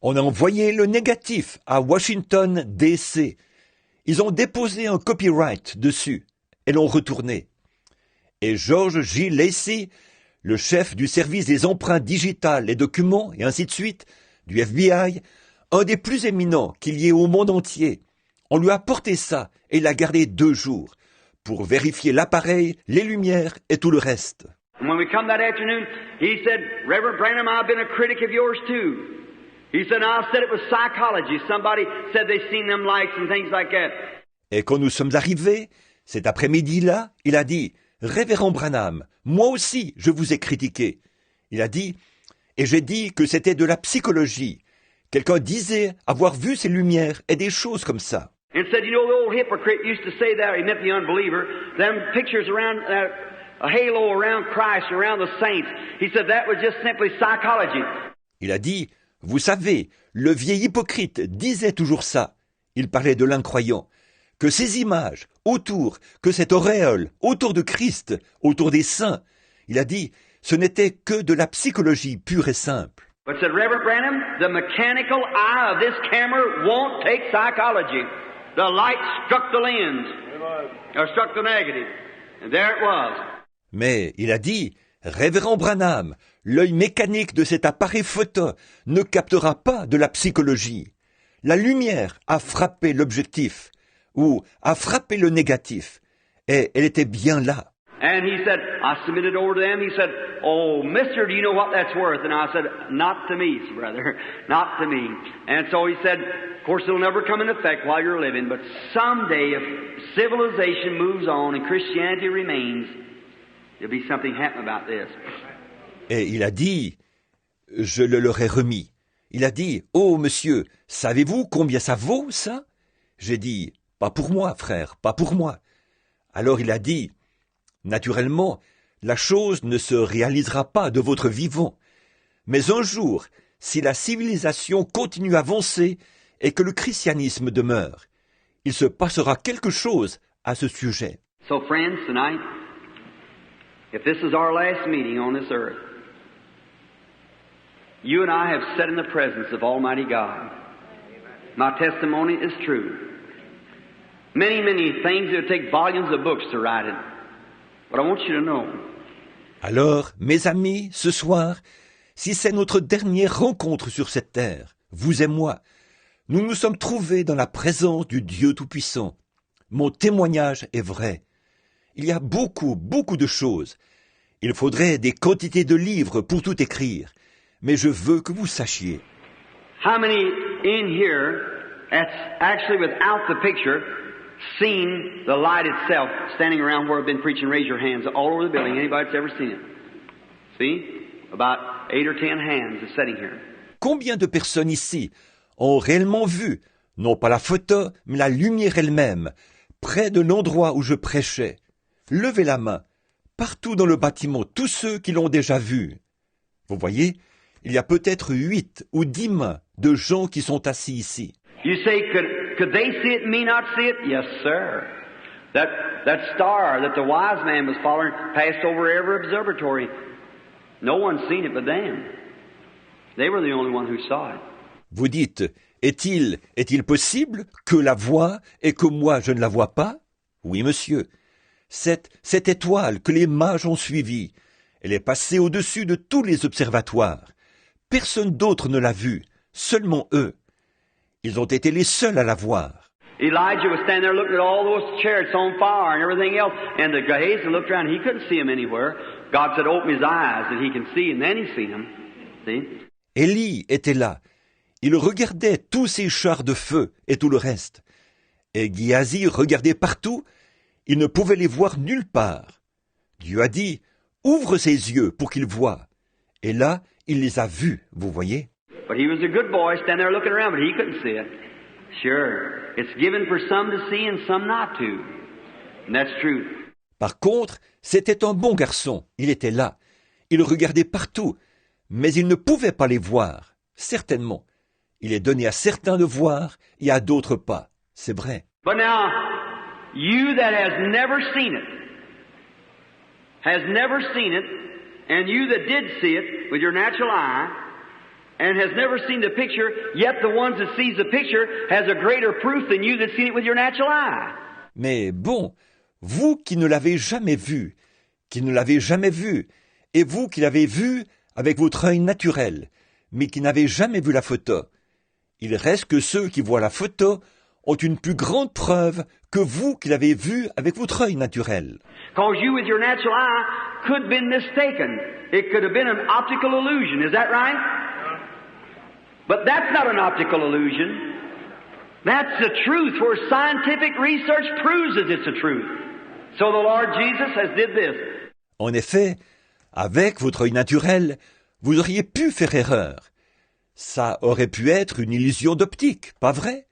On a envoyé le négatif à Washington, D.C. Ils ont déposé un copyright dessus et l'ont retourné. Et George J. Lacey, le chef du service des empreintes digitales et documents, et ainsi de suite, du FBI, un des plus éminents qu'il y ait au monde entier, on lui a porté ça et il l'a gardé 2 jours pour vérifier l'appareil, les lumières et tout le reste. And when we come that afternoon, he said, Reverend Branham, I've been a critic of yours too. He said, I said it was psychology. Somebody said they've seen them lights and things like that. Et quand nous sommes arrivés, cet après-midi-là, il a dit, Révérend Branham, moi aussi je vous ai critiqué. Il a dit, et j'ai dit que c'était de la psychologie. Quelqu'un disait avoir vu ces lumières et des choses comme ça. And said, you know, the old hypocrite used to say that, he meant the unbeliever, them pictures around, a halo around Christ, around the saints. He said that was just simply psychology. Il a dit, vous savez, le vieil hypocrite disait toujours ça. Il parlait de l'incroyant. Que ces images autour, que cette auréole autour de Christ, autour des saints, il a dit, ce n'était que de la psychologie pure et simple. But said, Reverend Branham, the mechanical eye of this camera won't take psychology. the light struck the lens, or struck the negative, and there it was. Mais il a dit, Révérend Branham, l'œil mécanique de cet appareil photo ne captera pas de la psychologie. La lumière a frappé l'objectif, ou a frappé le négatif, et elle était bien là. And he said, I submitted over to them. He said, oh, mister, do you know what that's worth? And I said, not to me, brother, not to me. And so he said, of course, it'll never come into effect while you're living, but someday if civilization moves on and Christianity remains, there'll be something happen about this. Et il a dit, je le leur ai remis. Il a dit, oh, monsieur, savez-vous combien ça vaut, ça? J'ai dit, pas pour moi, frère, pas pour moi. Alors il a dit, naturellement, la chose ne se réalisera pas de votre vivant. Mais un jour, si la civilisation continue à avancer et que le christianisme demeure, il se passera quelque chose à ce sujet. So friends, tonight, if this is our last meeting on this earth, you and I have sat in the presence of Almighty God. My testimony is true. Many, many things that would take volumes of books to write it. But I want you to know. Alors, mes amis, ce soir, si c'est notre dernière rencontre sur cette terre, vous et moi, nous nous sommes trouvés dans la présence du Dieu Tout-Puissant. Mon témoignage est vrai. Il y a beaucoup, beaucoup de choses. Il faudrait des quantités de livres pour tout écrire. Mais je veux que vous sachiez. How many in here, that's actually without the picture, seen the light itself standing around where I've been preaching? Raise your hands all over the building. Anybody that's ever seen it? See? About 8 or 10 hands are sitting here. Combien de personnes ici ont réellement vu, non pas la photo, mais la lumière elle-même, près de l'endroit où je prêchais? Levez la main. Partout dans le bâtiment, tous ceux qui l'ont déjà vu. Vous voyez, il y a peut-être 8 ou 10 mains de gens qui sont assis ici. You say, could they see it and me not see it? Yes, sir. That star that the wise man was following passed over every observatory. No one's seen it but them. They were the only one who saw it. Vous dites, est-il possible que la voie et que moi je ne la vois pas? Oui, monsieur. Cette étoile que les mages ont suivie, elle est passée au-dessus de tous les observatoires. Personne d'autre ne l'a vue, seulement eux. Ils ont été les seuls à la voir. Elijah was standing there looking at all those chariots on fire and everything else, and the Gehazi looked around, he couldn't see them anywhere. God said, open his eyes and he can see, and then he seen them. See? Élie était là. Il regardait tous ces chars de feu et tout le reste. Et Gehazi regardait partout. Il ne pouvait les voir nulle part. Dieu a dit, ouvre ses yeux pour qu'il voie. Et là, il les a vus, vous voyez. But he was a good boy standing there looking around, but he couldn't see it. Sure, it's given for some to see and some not to. And that's true. Par contre, c'était un bon garçon. Il était là. Il regardait partout. Mais il ne pouvait pas les voir. Certainement. Il est donné à certains de voir et à d'autres pas. C'est vrai. But now, you that has never seen it, and you that did see it with your natural eye, and has never seen the picture, yet the ones that sees the picture has a greater proof than you that seen it with your natural eye. Mais bon, vous qui ne l'avez jamais vu, et vous qui l'avez vu avec votre œil naturel, mais qui n'avez jamais vu la photo, il reste que ceux qui voient la photo ont une plus grande preuve que vous qui l'avez vu avec votre œil naturel. Because you with your natural eye could have been mistaken. It could have been an optical illusion. Is that right? But that's not an optical illusion. That's the truth where scientific research proves that it's the truth. So the Lord Jesus has did this. En effet, avec votre œil naturel, vous auriez pu faire erreur. Ça aurait pu être une illusion d'optique, pas vrai?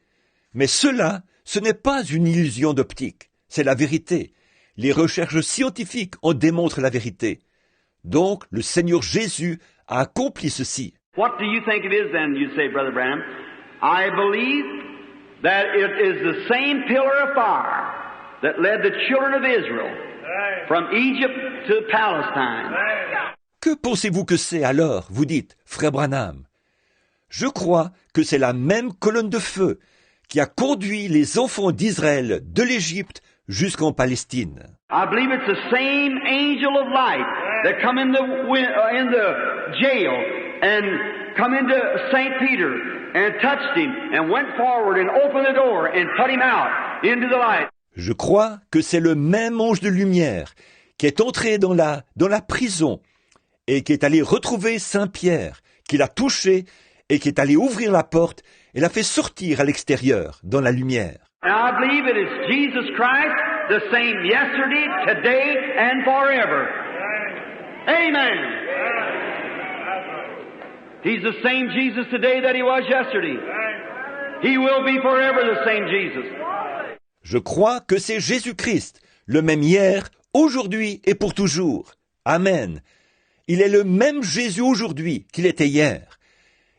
Mais cela, ce n'est pas une illusion d'optique, c'est la vérité. Les recherches scientifiques en démontrent la vérité. Donc, le Seigneur Jésus a accompli ceci. What do you think it is then, you say, Brother Branham? I believe that it is the same pillar of fire that led the children of Israel from Egypt to Palestine. Que pensez-vous que c'est alors, vous dites, Frère Branham? Je crois que c'est la même colonne de feu qui a conduit les enfants d'Israël de l'Égypte jusqu'en Palestine. I believe it's the same angel of light that come in the jail and come into St. Peter and touched him and went forward and opened the door and put him out into the light. Je crois que c'est le même ange de lumière qui est entré dans la prison et qui est allé retrouver Saint-Pierre, qui l'a touché et qui est allé ouvrir la porte et l'a fait sortir à l'extérieur, dans la lumière. And I believe it is Jesus Christ, the same yesterday, today, and forever. Amen. He's the same Jesus today that he was yesterday. He will be forever the same Jesus. Je crois que c'est Jésus-Christ, le même hier, aujourd'hui et pour toujours. Amen. Il est le même Jésus aujourd'hui qu'il était hier.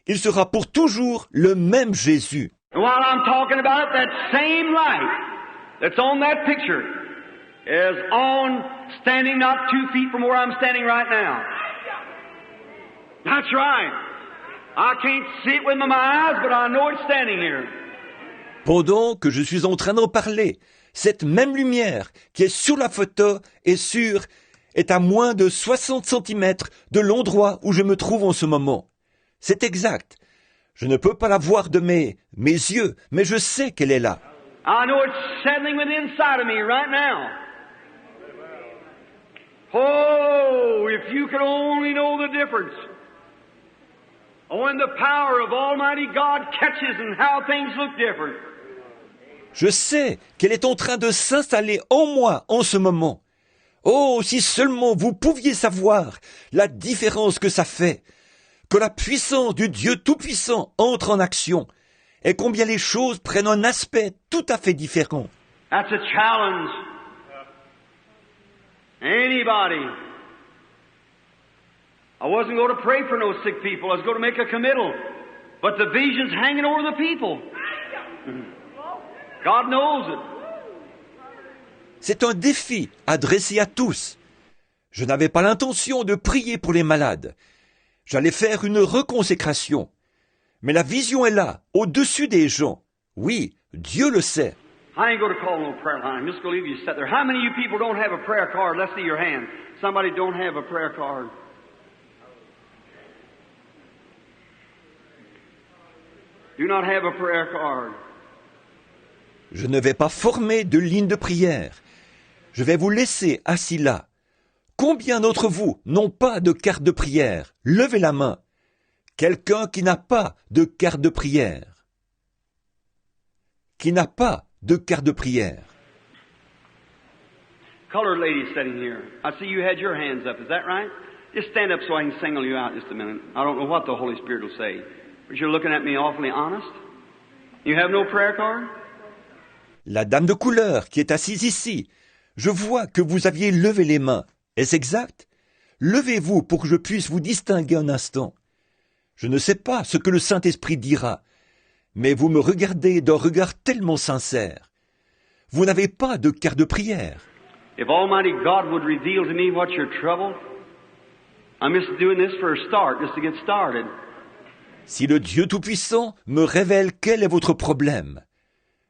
Il sera pour toujours le même Jésus. And while I'm talking about it, that same light that's on that picture is standing not 2 feet from where I'm standing right now. That's right. I can't see it with my eyes, but I know it's standing here. Pendant que je suis en train d'en parler, cette même lumière qui est sur la photo est à moins de 60 cm de l'endroit où je me trouve en ce moment. C'est exact. Je ne peux pas la voir de mes yeux, mais je sais qu'elle est là. I know it's settling within inside of me right now. Oh, if you could only know the difference. When the power of Almighty God catches and how things look different. Je sais qu'elle est en train de s'installer en moi en ce moment. Oh, si seulement vous pouviez savoir la différence que ça fait, que la puissance du Dieu Tout-Puissant entre en action, et combien les choses prennent un aspect tout à fait différent. That's a challenge. Anybody. I wasn't going to pray for no sick people. I was going to make a committal. But the vision's hanging over the people. God knows it. C'est un défi adressé à tous. Je n'avais pas l'intention de prier pour les malades. J'allais faire une reconsécration. Mais la vision est là, au-dessus des gens. Oui, Dieu le sait. I ain't going to call no prayer line. I'm just going to leave you sit there. How many of you people don't have a prayer card? Let's see your hand. Somebody don't have a prayer card. Do not have a prayer card. Je ne vais pas former de ligne de prière. Je vais vous laisser assis là. Combien d'entre vous n'ont pas de carte de prière? Levez la main. Quelqu'un qui n'a pas de carte de prière. Qui n'a pas de carte de prière. Colored lady sitting here. I see you had your hands up. Is that right? Just stand up so I can single you out just a minute. I don't know what the Holy Spirit will say. But you're looking at me awfully honest. You have no prayer card? La dame de couleur qui est assise ici. Je vois que vous aviez levé les mains. Est-ce exact? Levez-vous pour que je puisse vous distinguer un instant. Je ne sais pas ce que le Saint-Esprit dira, mais vous me regardez d'un regard tellement sincère. Vous n'avez pas de carte de prière. If Almighty God would reveal to me what's your trouble, I'm just doing this for a start, just to get started. Si le Dieu Tout-Puissant me révèle quel est votre problème,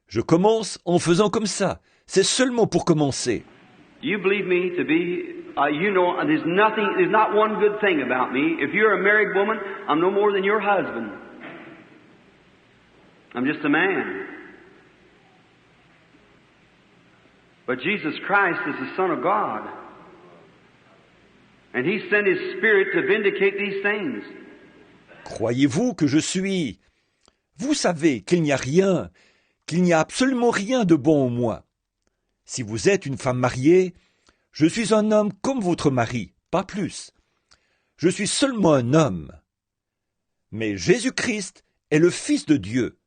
je commence en faisant comme ça. C'est seulement pour commencer. You believe me to be, you know, there's not one good thing about me. If you're a married woman, I'm no more than your husband. I'm just a man. But Jesus Christ is the Son of God. And He sent His Spirit to vindicate these things. Croyez-vous que je suis... Vous savez qu'il n'y a absolument rien de bon en moi. Si vous êtes une femme mariée, je suis un homme comme votre mari, pas plus. Je suis seulement un homme. Mais Jésus-Christ est le Fils de Dieu.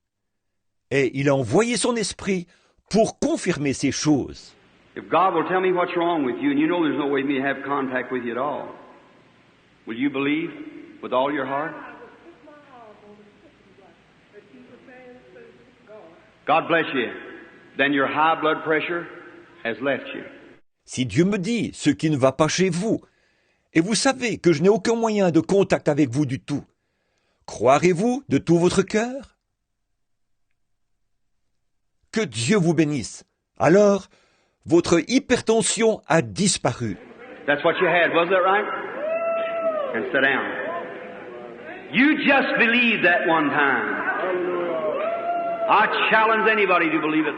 Et il a envoyé son esprit pour confirmer ces choses. If God will tell me what's wrong with you, and you know there's no way me to have contact with you at all, will you believe with all your heart? God bless you. Then your high blood pressure has left you. Si Dieu me dit ce qui ne va pas chez vous, et vous savez que je n'ai aucun moyen de contact avec vous du tout, croirez-vous de tout votre cœur? Que Dieu vous bénisse. Alors, votre hypertension a disparu. That's what you had, wasn't it right? And sit down. You just believed that one time. I challenge anybody to believe it.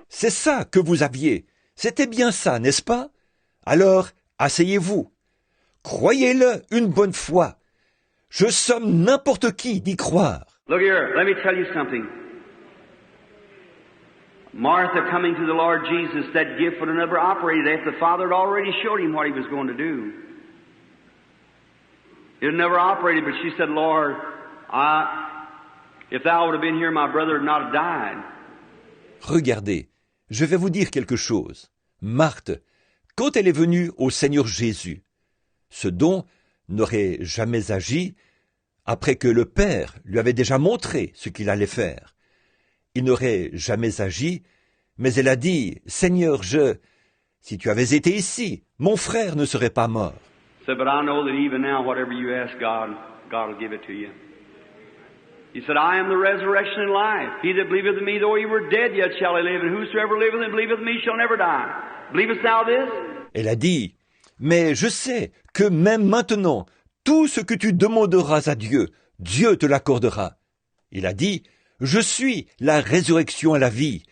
C'est ça que vous aviez. C'était bien ça, n'est-ce pas? Alors, asseyez-vous. Croyez-le une bonne fois. Je somme n'importe qui d'y croire. Look here, let me tell you something. Martha coming to the Lord Jesus, that gift would have never operated after the Father had already showed him what he was going to do. It had never operated, but she said, Lord, if thou would have been here, my brother would not have died. Regardez, je vais vous dire quelque chose. Marthe, quand elle est venue au Seigneur Jésus, ce don n'aurait jamais agi après que le Père lui avait déjà montré ce qu'il allait faire. Il n'aurait jamais agi, mais elle a dit, Seigneur, si tu avais été ici, mon frère ne serait pas mort. Said, but I know that even now, whatever you ask God, God will give it to you. He said, I am the resurrection and life. He that believeth in me, though he were dead, yet shall he live. And whosoever liveth and believeth in me shall never die. Believest thou this? Elle a dit, mais je sais que même maintenant, tout ce que tu demanderas à Dieu, Dieu te l'accordera. Il a dit, je suis la résurrection et la vie.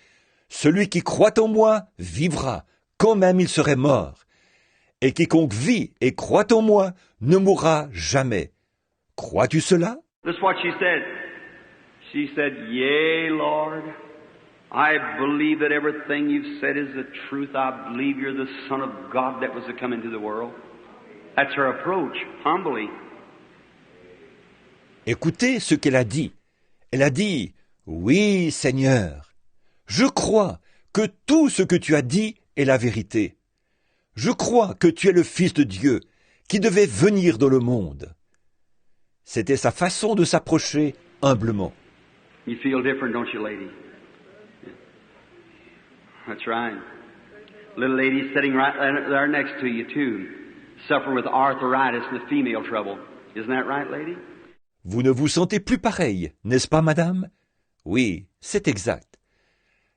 Celui qui croit en moi vivra, quand même il serait mort. Et quiconque vit et croit en moi ne mourra jamais. Crois-tu cela? That's what she said. She said, Yea, Lord, I believe that everything you've said is the truth. I believe you're the Son of God that was to come into the world. That's her approach, humbly. Écoutez ce qu'elle a dit. Elle a dit, oui, Seigneur, je crois que tout ce que tu as dit est la vérité. Je crois que tu es le Fils de Dieu, qui devait venir dans le monde. C'était sa façon de s'approcher humblement. You feel different, don't you, lady? That's right. Little lady sitting right there next to you, too, suffer with arthritis and the female trouble. Isn't that right, lady? Vous ne vous sentez plus pareil, n'est-ce pas, madame? Oui, c'est exact.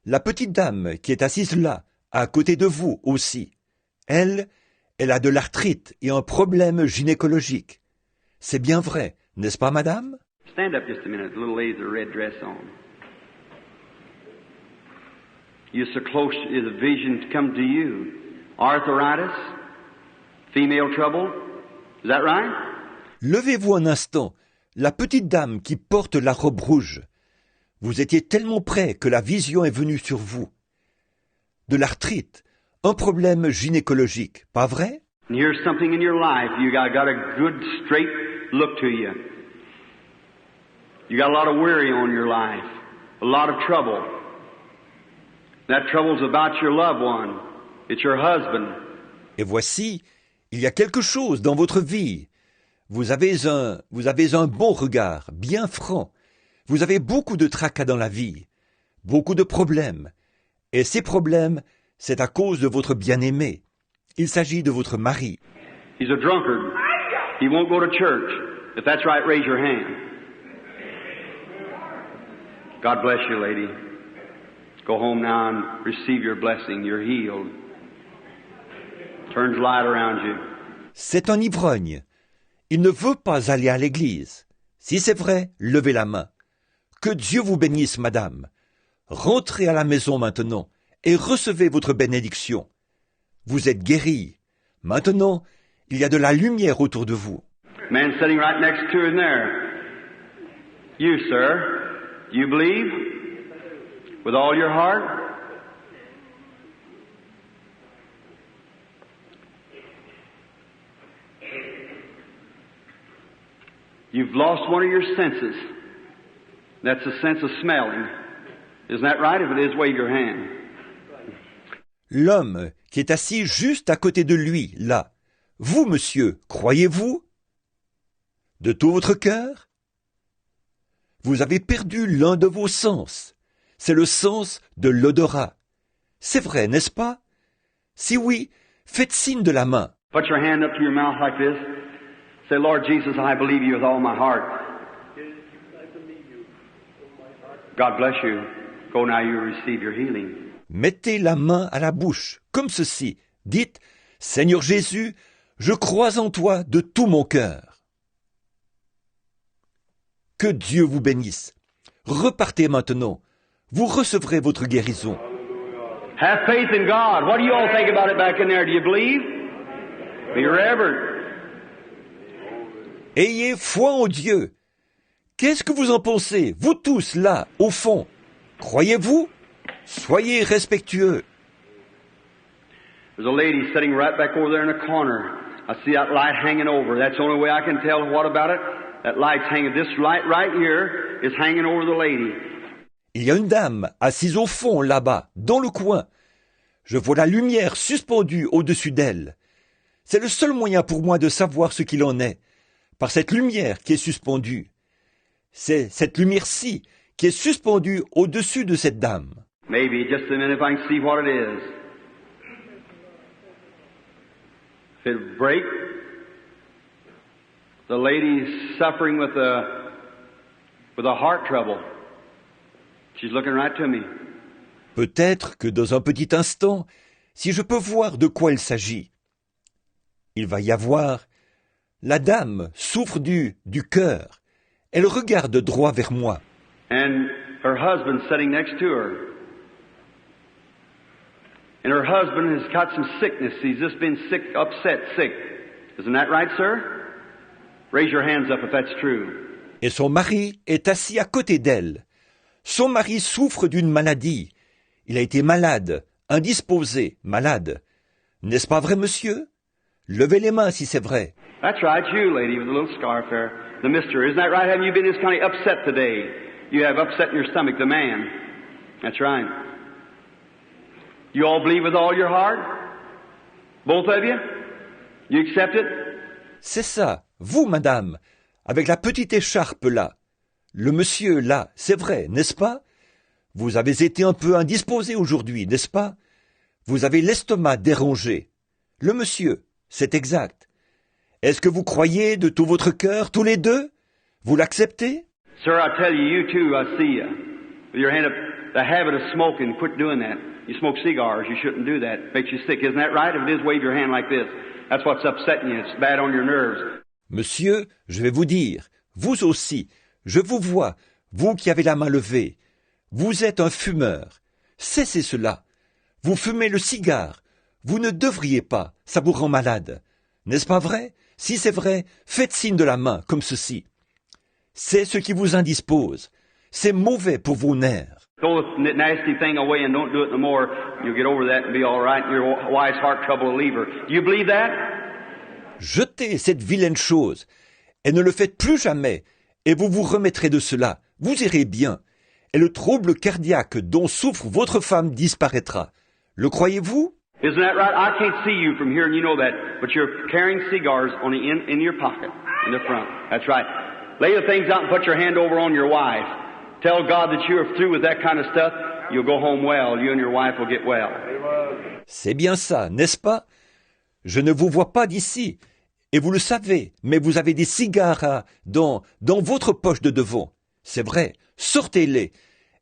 La petite dame qui est assise là, à côté de vous aussi, elle a de l'arthrite et un problème gynécologique. C'est bien vrai, n'est-ce pas, madame? Stand up just a minute. The little lady with the red dress on. You're so close to the vision to come to you. Arthritis, female trouble. Is that right? Levez-vous un instant. La petite dame qui porte la robe rouge. Vous étiez tellement près que la vision est venue sur vous. De l'arthrite, un problème gynécologique, pas vrai? And here's something in your life. You got a good, straight look to you. You got a lot of worry on your life, a lot of trouble. That trouble's about your loved one. It's your husband. Et voici, il y a quelque chose dans votre vie. Vous avez un bon regard, bien franc. Vous avez beaucoup de tracas dans la vie, beaucoup de problèmes. Et ces problèmes, c'est à cause de votre bien-aimé. Il s'agit de votre mari. He's a drunkard. He won't go to church. If that's right, raise your hand. God bless you, lady. Go home now and receive your blessing. You're healed. Turns light around you. C'est un ivrogne. Il ne veut pas aller à l'église. Si c'est vrai, levez la main. Que Dieu vous bénisse, madame. Rentrez à la maison maintenant et recevez votre bénédiction. Vous êtes guérie. Maintenant, il y a de la lumière autour de vous. Man sitting right next to him there. You, sir, do you believe with all your heart? You've lost one of your senses. That's the sense of smelling. Isn't that right? If it is, wave your hand. L'homme qui est assis juste à côté de lui, là. Vous, monsieur, croyez-vous? De tout votre cœur? Vous avez perdu l'un de vos sens. C'est le sens de l'odorat. C'est vrai, n'est-ce pas? Si oui, faites signe de la main. Put your hand up to your mouth like this. Say, Lord Jesus, I believe you with all my heart. God bless you. Go now, you receive your healing. Mettez la main à la bouche, comme ceci. Dites, Seigneur Jésus, je crois en toi de tout mon cœur. Que Dieu vous bénisse. Repartez maintenant. Vous recevrez votre guérison. Have faith in God. What do you all think about it back in there? Do you believe? Be reverent. Ayez foi en Dieu. Qu'est-ce que vous en pensez, vous tous là, au fond? Croyez-vous? Soyez respectueux. There's a lady sitting right back over there in the corner. I see that light hanging over. That's the only way I can tell what about it. That light's hanging. This light right here is hanging over the lady. Il y a une dame assise au fond là-bas, dans le coin. Je vois la lumière suspendue au-dessus d'elle. C'est le seul moyen pour moi de savoir ce qu'il en est, par cette lumière qui est suspendue. C'est cette lumière-ci qui est suspendue au-dessus de cette dame. Maybe just a minute if I can see what it is. If it break, the lady's suffering with a heart trouble. She's looking right to me. Peut-être que dans un petit instant, si je peux voir de quoi il s'agit, il va y avoir... La dame souffre du cœur. Elle regarde droit vers moi. And her husband's sitting next to her. And her husband has got some sickness. He's just been sick, upset, sick. Isn't that right, sir? Raise your hands up if that's true. Et son mari est assis à côté d'elle. Son mari souffre d'une maladie. Il a été malade, indisposé, malade. N'est-ce pas vrai, monsieur? Levez les mains si c'est vrai. That's right, you lady with the little scarf there. The mister, isn't that right? Haven't you been just kind of upset today? You have upset in your stomach, the man. That's right. You all believe with all your heart? Both of you? You accept it? C'est ça, vous, madame, avec la petite écharpe là. Le monsieur là, c'est vrai, n'est-ce pas? Vous avez été un peu indisposé aujourd'hui, n'est-ce pas? Vous avez l'estomac dérangé. Le monsieur, c'est exact. Est-ce que vous croyez de tout votre cœur, tous les deux? Vous l'acceptez? Sir, I tell you, you too, I see you. With your hand up, the habit of smoking, quit doing that. You smoke cigars, you shouldn't do that. It makes you sick, isn't that right? If it is, wave your hand like this. That's what's upsetting you. It's bad on your nerves. Monsieur, je vais vous dire, vous aussi, je vous vois, vous qui avez la main levée. Vous êtes un fumeur. Cessez cela. Vous fumez le cigare. Vous ne devriez pas, ça vous rend malade. N'est-ce pas vrai? Si c'est vrai, faites signe de la main, comme ceci. C'est ce qui vous indispose. C'est mauvais pour vos nerfs. Throw the nasty thing away and don't do it no more. You'll get over that and be all right. Your wife's heart trouble will leave her. Do you believe that? Jetez cette vilaine chose, et ne le faites plus jamais, et vous vous remettrez de cela. Vous irez bien, et le trouble cardiaque dont souffre votre femme disparaîtra. Le croyez-vous? Isn't that right? I can't see you from here, and you know that. But you're carrying cigars on the in your pocket, in the front. That's right. Lay the things out and put your hand over on your wife. Tell God that you are through with that kind of stuff. You'll go home well. You and your wife will get well. C'est bien ça, n'est-ce pas? Je ne vous vois pas d'ici, et vous le savez, mais vous avez des cigares dans votre poche de devant. C'est vrai, sortez-les,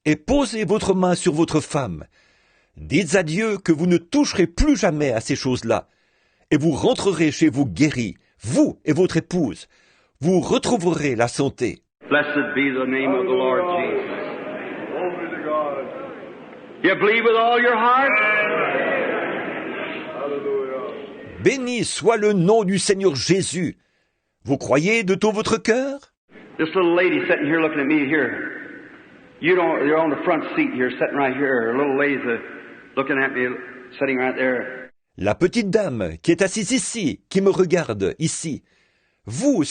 et posez votre main sur votre femme. Dites à Dieu que vous ne toucherez plus jamais à ces choses-là, et vous rentrerez chez vous guéris, vous et votre épouse. Vous retrouverez la santé. Blessed be the name of the Lord Jesus. You believe with all your heart? Béni soit le nom du Seigneur Jésus. Vous croyez de tout votre cœur? This little lady sitting here looking at me here. You're on the front seat here, sitting right here. A little lady's looking at me, sitting right there. La petite dame qui est assise ici, qui me regarde ici. Vous,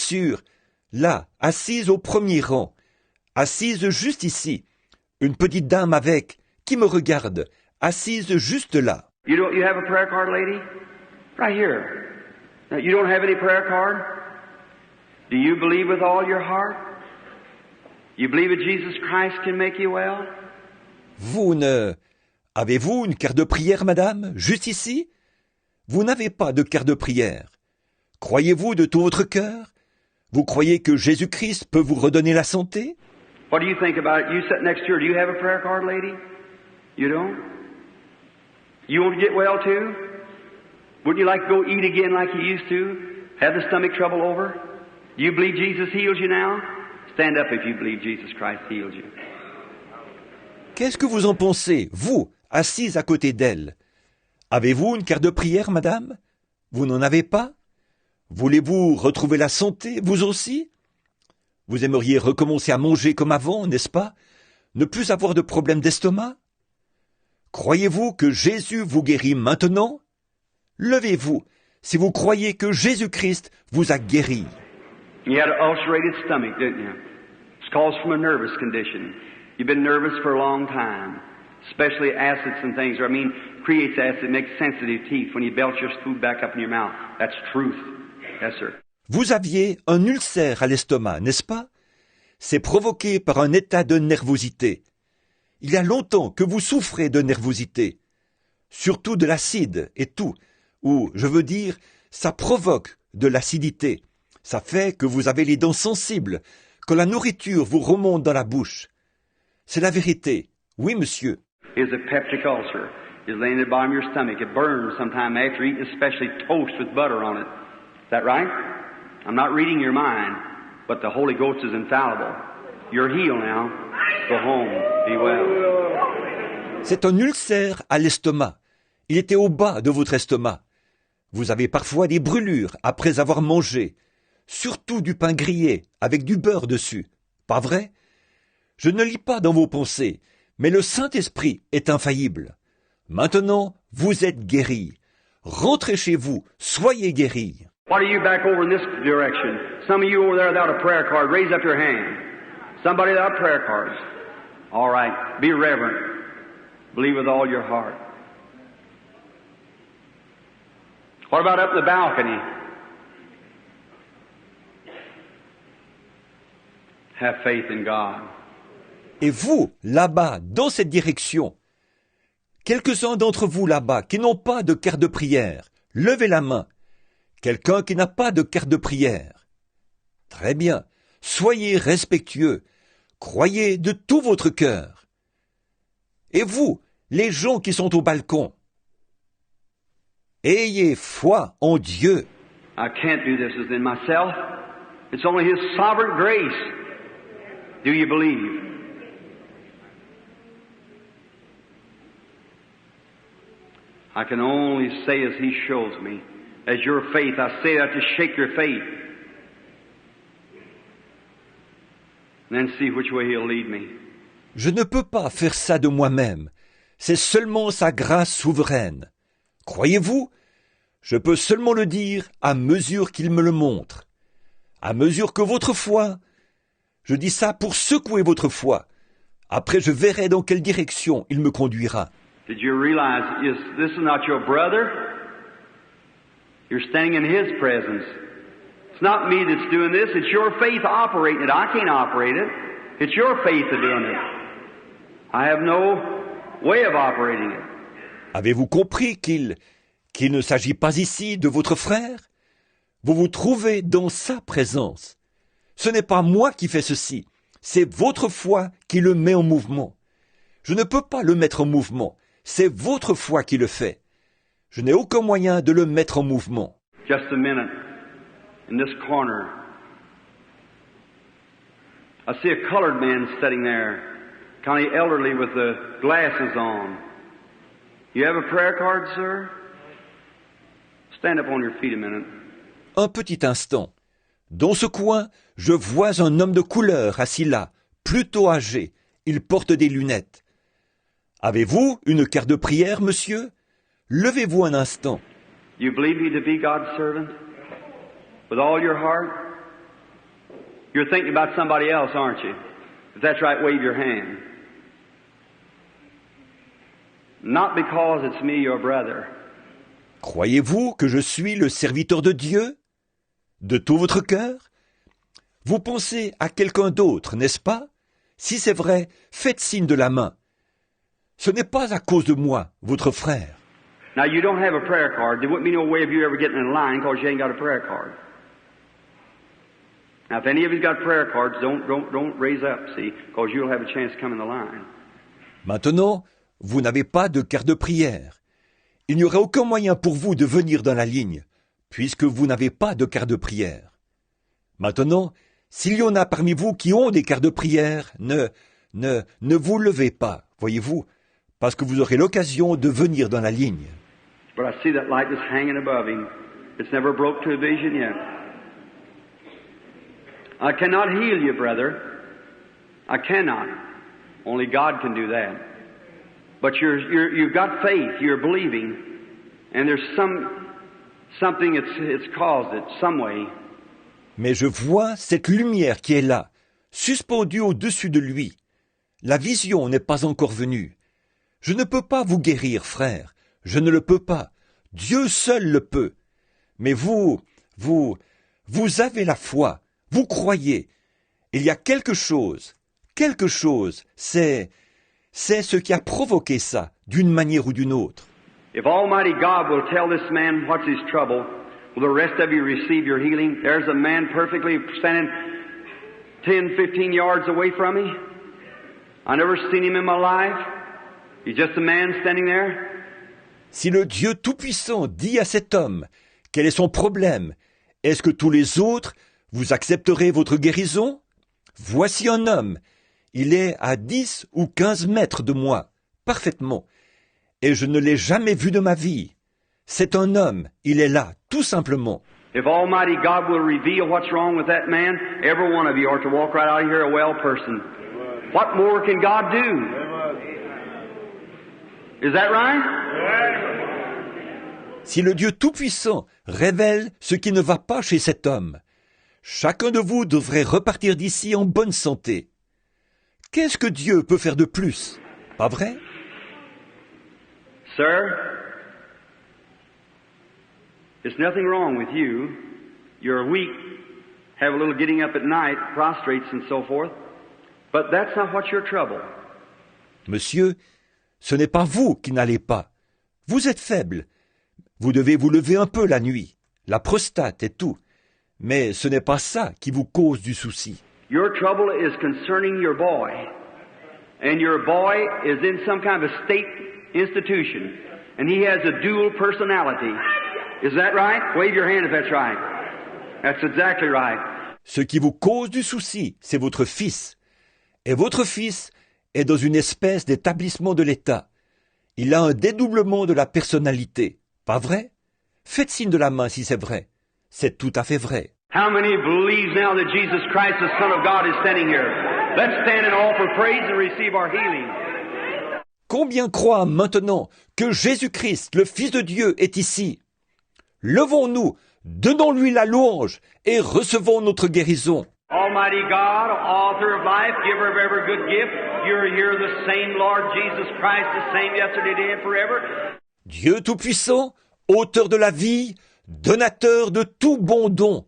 là, assise au premier rang, assise juste ici. Une petite dame avec, qui me regarde, assise juste là. You have a prayer card, lady? Right here. Now, you don't have any prayer card? Do you believe with all your heart? You believe that Jesus Christ can make you well? Avez-vous une carte de prière, madame, juste ici? Vous n'avez pas de carte de prière. Croyez-vous de tout votre cœur? Vous croyez que Jésus-Christ peut vous redonner la santé? What do you think about it? You sit next to her. Do you have a prayer card, lady? You don't? You want to get well too? Wouldn't you like to go eat again like you used to? Have the stomach trouble over? Do you believe Jesus heals you now? Stand up if you believe Jesus Christ heals you. Qu'est-ce que vous en pensez, vous, assise à côté d'elle? Avez-vous une carte de prière, madame? Vous n'en avez pas? Voulez-vous retrouver la santé, vous aussi? Vous aimeriez recommencer à manger comme avant, n'est-ce pas? Ne plus avoir de problème d'estomac? Croyez-vous que Jésus vous guérit maintenant? Levez-vous, si vous croyez que Jésus-Christ vous a guéri. You had an ulcerated stomach, didn't you? It's caused from a nervous condition. You've been nervous for a long time, especially acids and things. Or, creates acid, makes sensitive teeth when you belch your food back up in your mouth. That's truth. Yes, sir. Vous aviez un ulcère à l'estomac, n'est-ce pas? C'est provoqué par un état de nervosité. Il y a longtemps que vous souffrez de nervosité, surtout de l'acide et tout, ou, je veux dire, ça provoque de l'acidité. Ça fait que vous avez les dents sensibles, que la nourriture vous remonte dans la bouche. C'est la vérité. Oui, monsieur. Here's a peptic ulcer. It's laying at the bottom of your stomach. It burns sometime after eating, especially toast with butter on it. Is that right? I'm not reading your mind, but the Holy Ghost is infallible. You're healed now. Go home. Be well. C'est un ulcère à l'estomac. Il était au bas de votre estomac. Vous avez parfois des brûlures après avoir mangé, surtout du pain grillé avec du beurre dessus. Pas vrai? Je ne lis pas dans vos pensées, mais le Saint-Esprit est infaillible. Maintenant, vous êtes guéris. Rentrez chez vous, soyez guéris. What are you back over in this direction? Some of you over there without a prayer card, raise up your hand. Somebody without prayer cards. All right, be reverent. Believe with all your heart. What about up in the balcony? Have faith in God. Et vous, là-bas, dans cette direction, quelques-uns d'entre vous là-bas qui n'ont pas de carte de prière, levez la main. Quelqu'un qui n'a pas de carte de prière. Très bien. Soyez respectueux. Croyez de tout votre cœur. Et vous, les gens qui sont au balcon, ayez foi en Dieu. I can't do this within myself. It's only His sovereign grace. Do you believe? I can only say as He shows me. As your faith, I say that to shake your faith. And then see which way He'll lead me. Je ne peux pas faire ça de moi-même. C'est seulement sa grâce souveraine. Croyez-vous? Je peux seulement le dire à mesure qu'il me le montre. À mesure que votre foi... Je dis ça pour secouer votre foi. Après, je verrai dans quelle direction il me conduira. Did you realize this is not your brother? You're standing in His presence. It's not me that's doing this. It's your faith operating it. I can't operate it. It's your faith that's doing it. I have no way of operating it. Avez-vous compris qu'il ne s'agit pas ici de votre frère? Vous vous trouvez dans sa présence. Ce n'est pas moi qui fais ceci. C'est votre foi qui le met en mouvement. Je ne peux pas le mettre en mouvement. C'est votre foi qui le fait. Je n'ai aucun moyen de le mettre en mouvement. Just a minute. In this corner, I see a colored man sitting there, kind of elderly with the glasses on. You have a prayer card, sir? Stand up on your feet a minute. Un petit instant. Dans ce coin, je vois un homme de couleur assis là, plutôt âgé. Il porte des lunettes. Avez-vous une carte de prière, monsieur? Levez-vous un instant. You believe me to be God's servant? With all your heart? You're thinking about somebody else, aren't you? If that's right, wave your hand. Not because it's me, your brother. Croyez-vous que je suis le serviteur de Dieu? De tout votre cœur? Vous pensez à quelqu'un d'autre, n'est-ce pas? Si c'est vrai, faites signe de la main. Ce n'est pas à cause de moi, votre frère. Now you don't have a prayer card. There wouldn't be no way of you ever getting in line because you ain't got a prayer card. Now, if any of you's got prayer cards, don't raise up, see, because you'll have a chance to come in the line. Maintenant, vous n'avez pas de carte de prière. Il n'y aurait aucun moyen pour vous de venir dans la ligne, puisque vous n'avez pas de carte de prière. Maintenant, s'il y en a parmi vous qui ont des cartes de prière, ne vous levez pas, voyez-vous, parce que vous aurez l'occasion de venir dans la ligne. But I see that light is hanging above him. It's never broke to a vision yet. I cannot heal you, brother. I cannot. Only God can do that. But you've got faith. You're believing, and there's something it's caused it some way. Mais je vois cette lumière qui est là, suspendue au-dessus de lui. La vision n'est pas encore venue. Je ne peux pas vous guérir, frère. Je ne le peux pas. Dieu seul le peut. Mais vous avez la foi. Vous croyez. Il y a quelque chose. C'est ce qui a provoqué ça, d'une manière ou d'une autre. If Almighty God will tell this man what's his trouble, will the rest of you receive your healing? There's a man perfectly standing 10, 15 yards away from me. I never seen him in my life. He's just a man standing there. Si le Dieu Tout-Puissant dit à cet homme quel est son problème, est-ce que tous les autres, vous accepterez votre guérison? Voici un homme. Il est à 10 ou 15 mètres de moi, parfaitement. Et je ne l'ai jamais vu de ma vie. C'est un homme, il est là, tout simplement. If Almighty God will reveal what's wrong with that man, every one of you are to walk right out of here a well person. What more can God do? Is that right? Si le Dieu Tout-Puissant révèle ce qui ne va pas chez cet homme, chacun de vous devrait repartir d'ici en bonne santé. Qu'est-ce que Dieu peut faire de plus? Pas vrai? Sir, there's nothing wrong with you. You're weak, have a little getting up at night, prostrates and so forth, but that's not what's your trouble. Monsieur, ce n'est pas vous qui n'allez pas. Vous êtes faible. Vous devez vous lever un peu la nuit, la prostate et tout. Mais ce n'est pas ça qui vous cause du souci. Your trouble is concerning your boy. And your boy is in some kind of a state institution. And he has a dual personality. Is that right? Wave your hand if that's right. That's exactly right. Ce qui vous cause du souci, c'est votre fils. Et votre fils est dans une espèce d'établissement de l'État. Il a un dédoublement de la personnalité. Pas vrai? Faites signe de la main si c'est vrai. C'est tout à fait vrai. How many believes now that Jesus Christ, the Son of God, is standing here? Let's stand and offer praise and receive our healing. Combien croient maintenant que Jésus-Christ, le Fils de Dieu, est ici? Levons-nous, donnons-lui la louange et recevons notre guérison. Almighty God, author of life, giver of every good gift, you're here the same Lord Jesus Christ, the same yesterday, today, and forever. Dieu Tout-Puissant, auteur de la vie, donateur de tout bon don.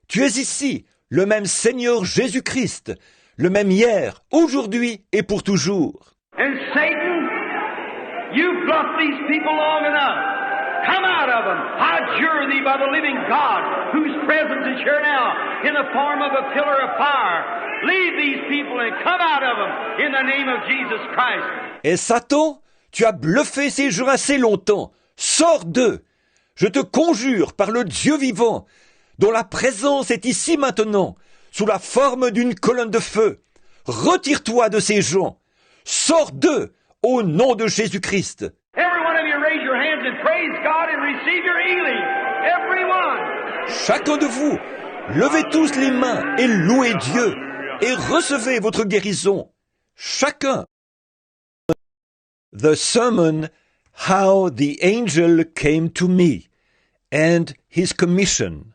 Tu es ici, le même Seigneur Jésus-Christ, le même hier, aujourd'hui et pour toujours. And Satan, you've bluffed these people long enough. Come out of them. I adjure thee by the living God, whose presence is here now, in the form of a pillar of fire. Leave these people and come out of them in the name of Jesus Christ. Et Satan, tu as bluffé ces gens assez longtemps. Sors d'eux. Je te conjure par le Dieu vivant, dont la présence est ici maintenant, sous la forme d'une colonne de feu. Retire-toi de ces gens. Sors d'eux, au nom de Jésus-Christ. Every one of you raise your hands and praise God and receive your healing. Everyone. Chacun de vous, levez tous les mains et louez Dieu et recevez votre guérison. Chacun. The sermon, How the Angel Came to Me, and His Commission.